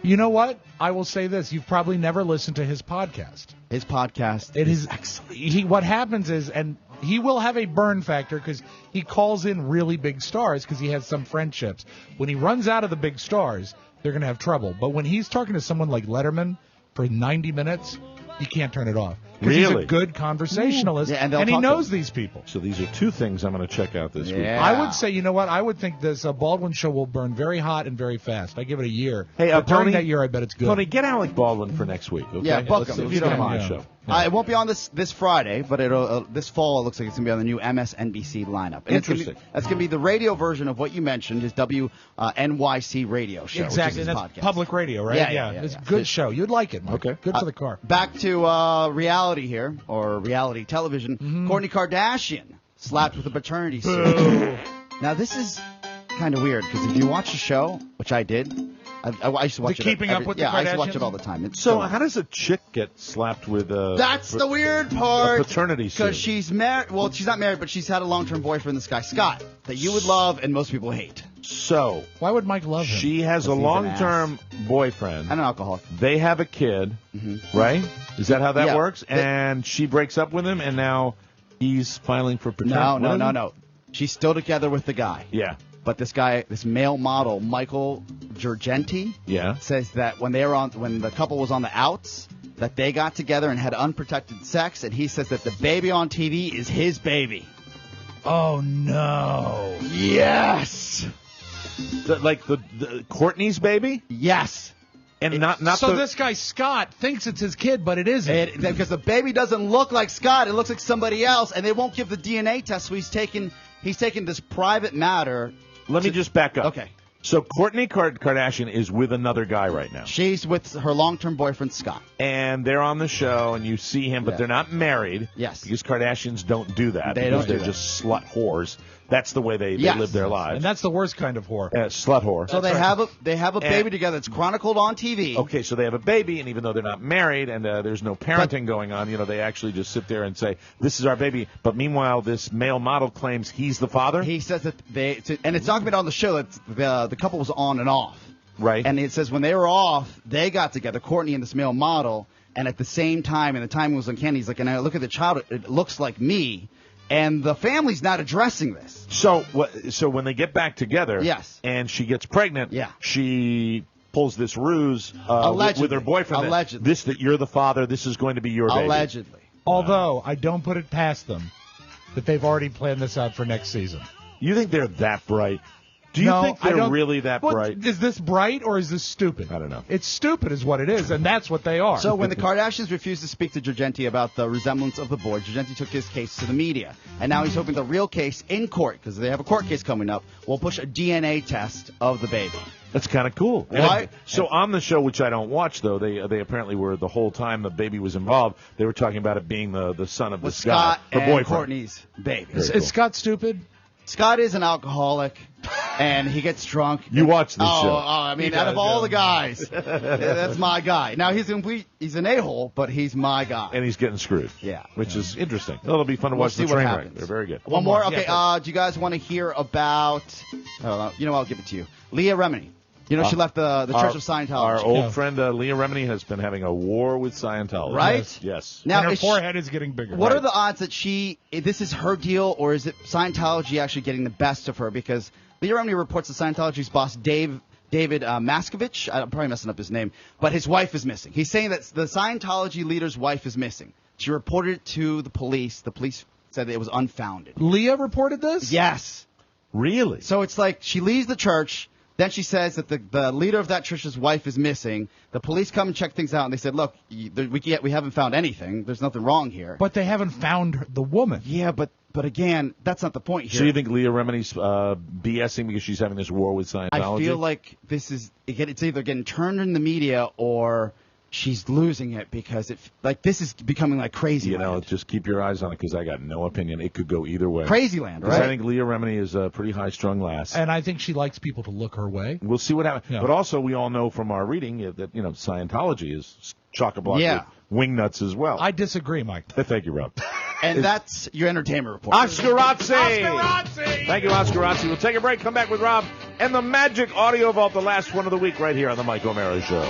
You know what? I will say this. You've probably never listened to his podcast. His podcast It is excellent. What happens is, and he will have a burn factor because he calls in really big stars because he has some friendships. When he runs out of the big stars, they're going to have trouble. But when he's talking to someone like Letterman for 90 minutes, you can't turn it off. Because he's Really? a good conversationalist, Yeah, and and he they'll talk to knows him. these people. So these are two things I'm going to check out this week. Yeah. I would say, you know what? I would think this Baldwin show will burn very hot and very fast. I give it a year. Hey, But during Tony, that year, I bet it's good. Tony, get Alec Baldwin for next week. Okay? Yeah, book him, Let's if you get don't him on the mind. show. It won't be on this Friday, but it'll this fall it looks like it's going to be on the new MSNBC lineup. And Interesting. That's going to be the radio version of what you mentioned, his NYC radio show. Exactly. Which is his That's podcast. public radio, right? Yeah. It's a good show. You'd like it, Mike. Okay. Good for the car. Back to reality here, or reality television. Mm-hmm. Kourtney Kardashian slapped with a paternity suit. Now, this is kind of weird, because if you watch the show, which I did, I used to watch The it. Keeping Up with the I used to watch Kardashians? it all the time. It's So how does a chick get slapped with a... That's the weird part. A paternity suit. Because she's married. Well, she's not married, but she's had a long-term boyfriend, this guy, Scott, that you would love and most people hate. So Why would Mike love him? she has a Because he's an long-term boyfriend. And an alcoholic. They have a kid, right? Is that how that Yeah. works? And she breaks up with him, and now he's filing for paternity. No. She's still together with the guy. Yeah. But this guy, this male model, Michael Giorgenti, Yeah. says that when the couple was on the outs, that they got together and had unprotected sex, and he says that the baby on TV is his baby. Oh, no. Yes. The Courtney's baby? Yes. And not So the... this guy, Scott, thinks it's his kid, but it isn't. Because the baby doesn't look like Scott, it looks like somebody else, and they won't give the DNA test, so he's taken this private matter. Let me just back up. Okay. So Kourtney Kardashian is with another guy right now. She's with her long-term boyfriend, Scott. And they're on the show, and you see him, but Yeah. they're not married. Yes. Because Kardashians don't do that. They because don't do they're that. just slut whores. That's the way they Yes. live their lives. And that's the worst kind of whore. Slut whore. So they have a baby together. It's chronicled on TV. Okay, so they have a baby, and even though they're not married and there's no parenting going on, they actually just sit there and say, "This is our baby." But meanwhile, this male model claims he's the father. He says that and it's documented on the show that the couple was on and off. Right. And it says when they were off, they got together, Kourtney and this male model, and at the same time, and the time was uncanny, he's like, and I look at the child, it looks like me. And the family's not addressing this. So when they get back together, Yes. and she gets pregnant, Yeah. she pulls this ruse with Allegedly. her boyfriend. Allegedly. That you're the father. This is going to be your baby. Allegedly. Although, I don't put it past them. that they've already planned this out for next season. You think they're that bright? Do you think they're really that bright? Is this bright or is this stupid? I don't know. It's stupid is what it is, and that's what they are. So when the Kardashians refused to speak to Girgenti about the resemblance of the boy, Girgenti took his case to the media. And now he's hoping the real case in court, because they have a court case coming up, will push a DNA test of the baby. That's kind of cool. Why? So on the show, which I don't watch, though, they apparently were, the whole time the baby was involved, they were talking about it being the son of the Scott her and boyfriend. Courtney's baby. Is Scott stupid? Scott is an alcoholic, and he gets drunk. You watch this show. I mean, out of all the guys, that's my guy. Now, he's an a-hole, but he's my guy. And he's getting screwed. Yeah. Which is interesting. It'll be fun to We'll watch see the what train wreck. happens. They're very good. One more? Okay, do you guys want to hear about, I'll give it to you. Leah Remini. You know, she left the Church of Scientology. Our old friend Leah Remini has been having a war with Scientology. Right? Yes. Now, and her forehead is getting bigger. What are the odds that this is her deal, or is it Scientology actually getting the best of her? Because Leah Remini reports that Scientology's boss, David Maskovich, I'm probably messing up his name, but his wife is missing. He's saying that the Scientology leader's wife is missing. She reported it to the police. The police said it was unfounded. Leah reported this? Yes. Really? So it's like she leaves the church. Then she says that the leader of that church's wife is missing. The police come and check things out, and they said, look, we haven't found anything. There's nothing wrong here. But they haven't found the woman. Yeah, but again, that's not the point here. So you think Leah Remini's BSing because she's having this war with Scientology? I feel like it's either getting turned in the media or she's losing it because this is becoming like crazy. You know, just keep your eyes on it because I got no opinion. It could go either way. Crazy land, right? I think Leah Remini is a pretty high-strung lass. And I think she likes people to look her way. We'll see what happens. Yeah. But also, we all know from our reading that, Scientology is chock-a-block with wingnuts as well. I disagree, Mike. Thank you, Rob. And that's your entertainment report. Oscarazzi! Thank you, Oscarazzi. We'll take a break, come back with Rob, and the Magic Audio Vault, the last one of the week, right here on the Mike O'Mara Show.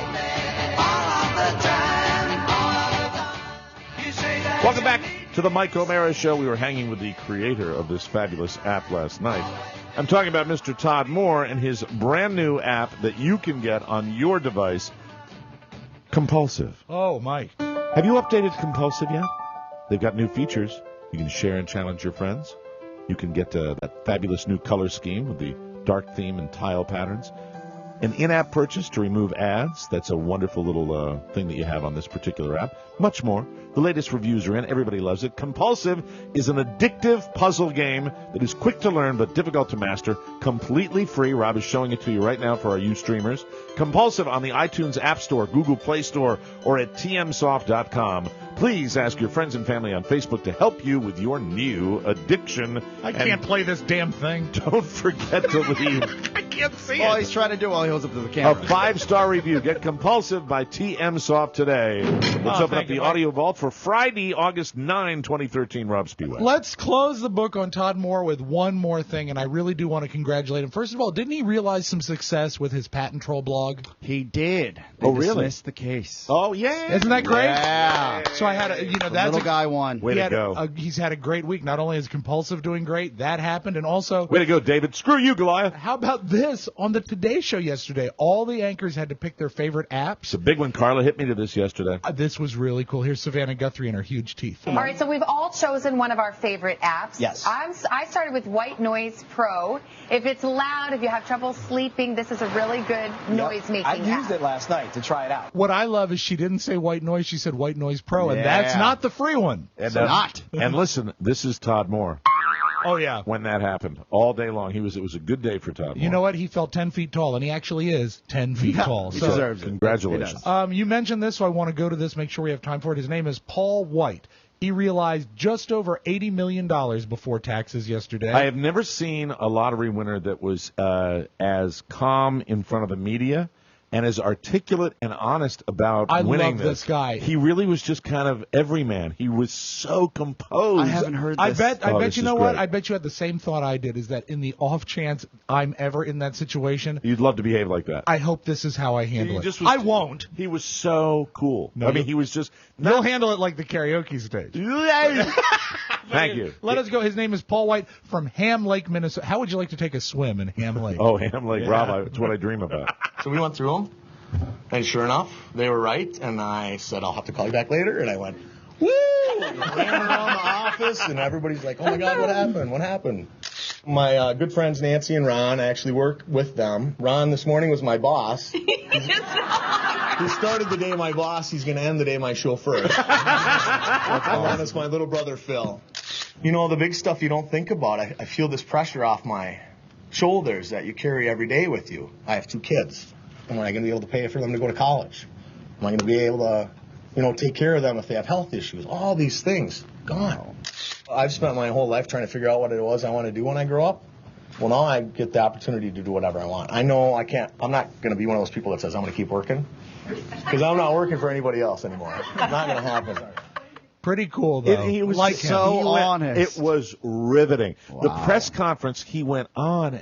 Welcome back to the Mike O'Mara Show. We were hanging with the creator of this fabulous app last night. I'm talking about Mr. Todd Moore and his brand new app that you can get on your device, Compulsive. Oh, Mike. Have you updated Compulsive yet? They've got new features. You can share and challenge your friends. You can get that fabulous new color scheme with the dark theme and tile patterns. An in-app purchase to remove ads. That's a wonderful little thing that you have on this particular app. Much more. The latest reviews are in. Everybody loves it. Compulsive is an addictive puzzle game that is quick to learn but difficult to master. Completely free. Rob is showing it to you right now for our you streamers. Compulsive on the iTunes App Store, Google Play Store, or at tmsoft.com. Please ask your friends and family on Facebook to help you with your new addiction. I can't play this damn thing. Don't forget to leave I can't see All it. he's trying to do while he holds up to the a camera. 5-star review. Get Compulsive by TM Soft today. Let's open up the audio vault for Friday, August 9, 2013. Rob Spiewak. Let's close the book on Todd Moore with one more thing, and I really do want to congratulate him. First of all, didn't he realize some success with his patent troll blog? He did. They dismissed the case. Oh, yeah. Isn't that great? Yeah. So I had The little guy won. Way to go. He's had a great week. Not only is Compulsive doing great, that happened, and also... Way to go, David. Screw you, Goliath. How about this? On the Today Show yesterday, all the anchors had to pick their favorite apps. It's a big one. Carla hit me to this yesterday. This was really cool. Here's Savannah Guthrie and her huge teeth. All right, so we've all chosen one of our favorite apps. Yes. I started with White Noise Pro. If it's loud, if you have trouble sleeping, this is a really good noise-making app. I used it last night to try it out. What I love is she didn't say White Noise, she said White Noise Pro, and that's not the free one. And, not. And listen, this is Todd Moore. Oh, yeah. When that happened, all day long, it was a good day for Todd Moore. You know what? He felt 10 feet tall, and he actually is 10 feet tall. He deserves it. Congratulations. You mentioned this, so I want to go to this, make sure we have time for it. His name is Paul White. He realized just over $80 million before taxes yesterday. I have never seen a lottery winner that was as calm in front of the media and as articulate and honest about winning love this guy. He really was just kind of everyman. He was so composed. I haven't heard I this. bet you know what? I bet you had the same thought I did, is that in the off chance I'm ever in that situation, You'd love to behave like that. I hope this is how I handle it. just I won't. He was so cool. No, I mean, he was just... You'll handle it like the karaoke stage. Thank you. Let us go. His name is Paul White from Ham Lake, Minnesota. How would you like to take a swim in Ham Lake? Oh, Ham Lake, Rob, it's what I dream about. So we went through them, and sure enough, they were right. And I said, I'll have to call you back later. And I went, woo! And ran around the office, and everybody's like, "Oh my God, what happened? What happened?" My good friends Nancy and Ron, I actually work with them. Ron this morning was my boss. He started the day my boss. He's going to end the day my chauffeur. Ron is my little brother Phil. You know, the big stuff you don't think about. I feel this pressure off my shoulders that you carry every day with you. I have 2 kids. Am I going to be able to pay for them to go to college? Am I going to be able to, take care of them if they have health issues? All these things gone. I've spent my whole life trying to figure out what it was I want to do when I grow up. Well, now I get the opportunity to do whatever I want. I know I'm not going to be one of those people that says I'm going to keep working, because I'm not working for anybody else anymore. It's not going to happen. Pretty cool, though. He was like so honest. It was riveting. Wow. The press conference, he went on,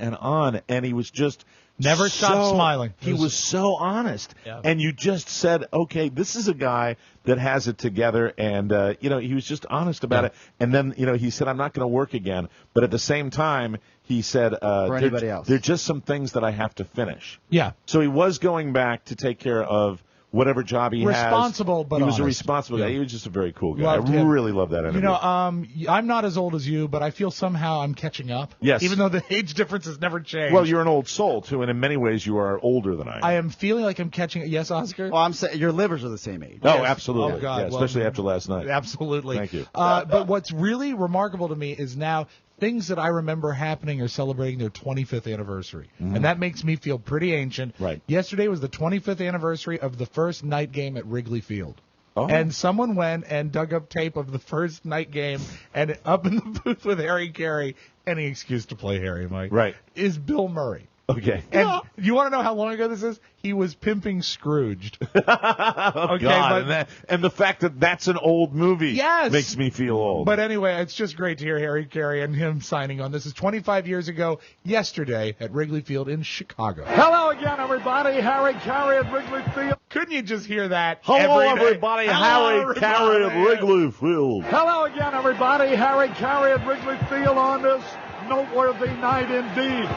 and he was just never stopped smiling. He was so honest. Yeah. And you just said, okay, this is a guy that has it together, and, he was just honest about it. And then, he said, I'm not going to work again. But at the same time, he said, for anybody else, there are just some things that I have to finish. Yeah. So he was going back to take care of whatever job he responsible, but he was honest. a responsible guy. Yeah. He was just a very cool guy. Loved I him. really love that interview. I'm not as old as you, but I feel somehow I'm catching up. Yes. Even though the age difference has never changed. Well, you're an old soul, too, and in many ways you are older than I am. I am feeling like I'm catching. Yes, Oscar? Well, I'm saying your livers are the same age. Oh, Yes. absolutely. Oh, God. Yeah, especially after last night. Absolutely. Thank you. But what's really remarkable to me is now things that I remember happening are celebrating their 25th anniversary. Mhm. And that makes me feel pretty ancient. Right. Yesterday was the 25th anniversary of the first night game at Wrigley Field. Oh. And someone went and dug up tape of the first night game, and up in the booth with Harry Carey, any excuse to play Harry, Mike, right, is Bill Murray. Okay. And you want to know how long ago this is? He was pimping Scrooged. Oh, Okay, God. but- And the fact that that's an old movie Yes. makes me feel old. But anyway, it's just great to hear Harry Carey and him signing on. This is 25 years ago, yesterday, at Wrigley Field in Chicago. Hello again, everybody. Harry Carey at Wrigley Field. Couldn't you just hear that? Hello, every day? everybody. Hello, Harry Carey at everybody. Wrigley Field. Hello again, everybody. Harry Carey at Wrigley Field on this noteworthy night indeed.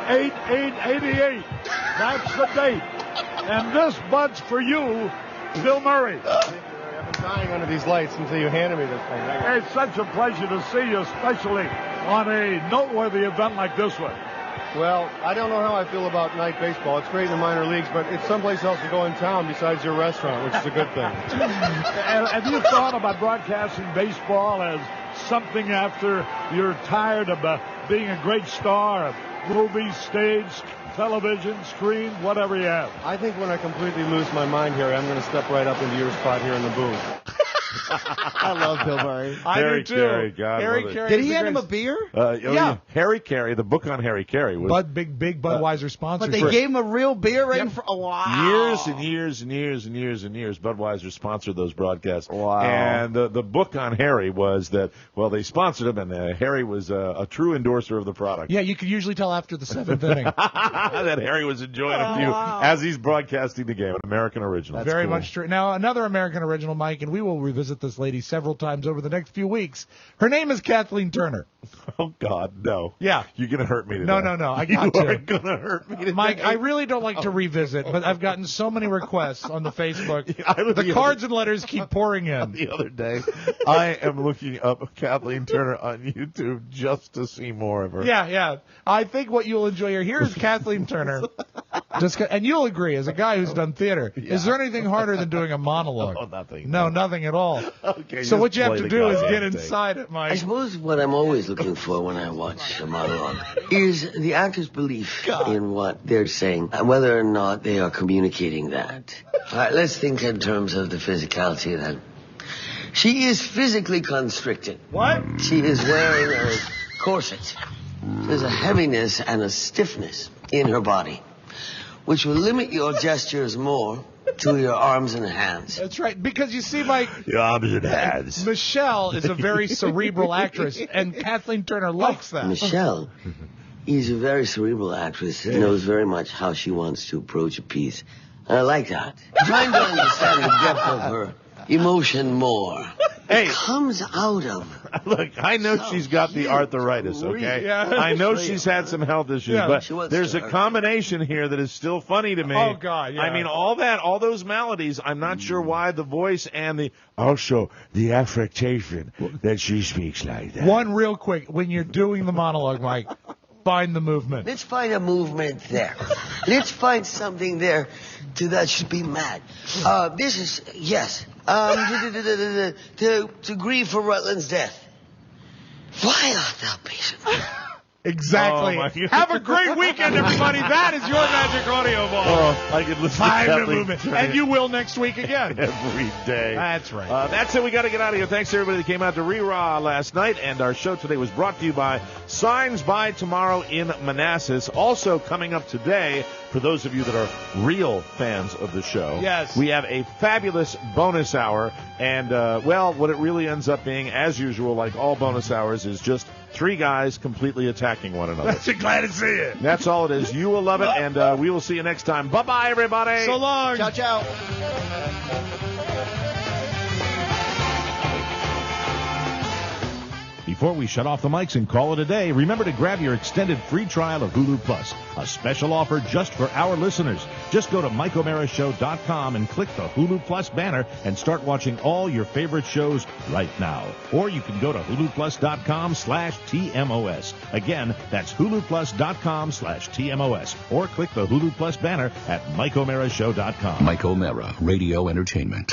8/8/88. That's the date. And this bud's for you, Bill Murray. I've been dying under these lights until you handed me this thing. It's such a pleasure to see you, especially on a noteworthy event like this one. Well, I don't know how I feel about night baseball. It's great in the minor leagues, but it's someplace else to go in town besides your restaurant, which is a good thing. Have you thought about broadcasting baseball as something after you're tired of being a great star of movies, stage, television, screen, whatever you have? I think when I completely lose my mind here, I'm going to step right up into your spot here in the booth. I love Bill Murray. Harry Carey, God, Harry love it. Carey Did is he the hand him a greatest. beer? Yeah. Harry Carey, the book on Harry Carey was Big Budweiser sponsor. But they gave him a real beer right in front. Oh, wow. years and years and years and years and years. Budweiser sponsored those broadcasts. Wow. And the book on Harry was that, well, they sponsored him, and Harry was a true endorser of the product. Yeah, you could usually tell after the 7th inning. That Harry was enjoying a few as he's broadcasting the game. An American original. Very much true. Now, another American original, Mike, and we will revisit this lady several times over the next few weeks. Her name is Kathleen Turner. Oh, God, no. Yeah. You're going to hurt me today. No, I got You to. are going to hurt me today. Mike, I really don't like to revisit, but I've gotten so many requests on the Facebook. The cards and letters keep pouring in. The other day, I am looking up Kathleen Turner on YouTube just to see more of her. Yeah. I think what you'll enjoy here. Here's Kathleen Turner. And you'll agree, as a guy who's done theater, is there anything harder than doing a monologue? Oh, nothing. No, nothing at all. Okay, so what you have play to the do is goddamn get tape. inside it, Mike. I suppose what I'm always looking for when I watch a monologue is the actor's belief in what they're saying and whether or not they are communicating that. All right, let's think in terms of the physicality of that. She is physically constricted. What? She is wearing a corset. There's a heaviness and a stiffness in her body, which will limit your gestures more to your arms and hands. That's right, because you see, Mike, Your arms and hands. Michelle is a very cerebral actress, and Kathleen Turner likes that. Michelle is a very cerebral actress and knows very much how she wants to approach a piece. And I like that. I'm trying to understand the depth of her emotion more. Hey. It comes out of Look, I know she's got the arthritis, okay? Yeah. I know she's had some health issues, Yeah. but there's a combination here that is still funny to me. Oh, God, yeah. I mean, all those maladies, I'm not sure why the voice and also the affectation that she speaks like that. One real quick, when you're doing the monologue, Mike, find the movement. Let's find a movement there. Let's find something there that should be mad. This is, yes. To grieve for Rutland's death. Why art thou patient? Exactly. Oh, my God. Have a great weekend, everybody. That is your Magic Audio Ball. Oh, I could listen Find to the Kathleen movement. Turner And you will next week again. every day. That's right. That's it. We got to get out of here. Thanks to everybody that came out to Re-Raw last night. And our show today was brought to you by Signs by Tomorrow in Manassas. Also coming up today, for those of you that are real fans of the show, yes, we have a fabulous bonus hour. And, well, what it really ends up being, as usual, like all bonus hours, is just three guys completely attacking one another. Glad to see it. That's all it is. You will love it, and we will see you next time. Bye-bye, everybody. So long. Ciao, ciao. Before we shut off the mics and call it a day, remember to grab your extended free trial of Hulu Plus, a special offer just for our listeners. Just go to MikeO'MaraShow.com and click the Hulu Plus banner and start watching all your favorite shows right now. Or you can go to HuluPlus.com/TMOS. Again, that's HuluPlus.com/TMOS. Or click the Hulu Plus banner at MikeO'MaraShow.com. Mike O'Mara, Radio Entertainment.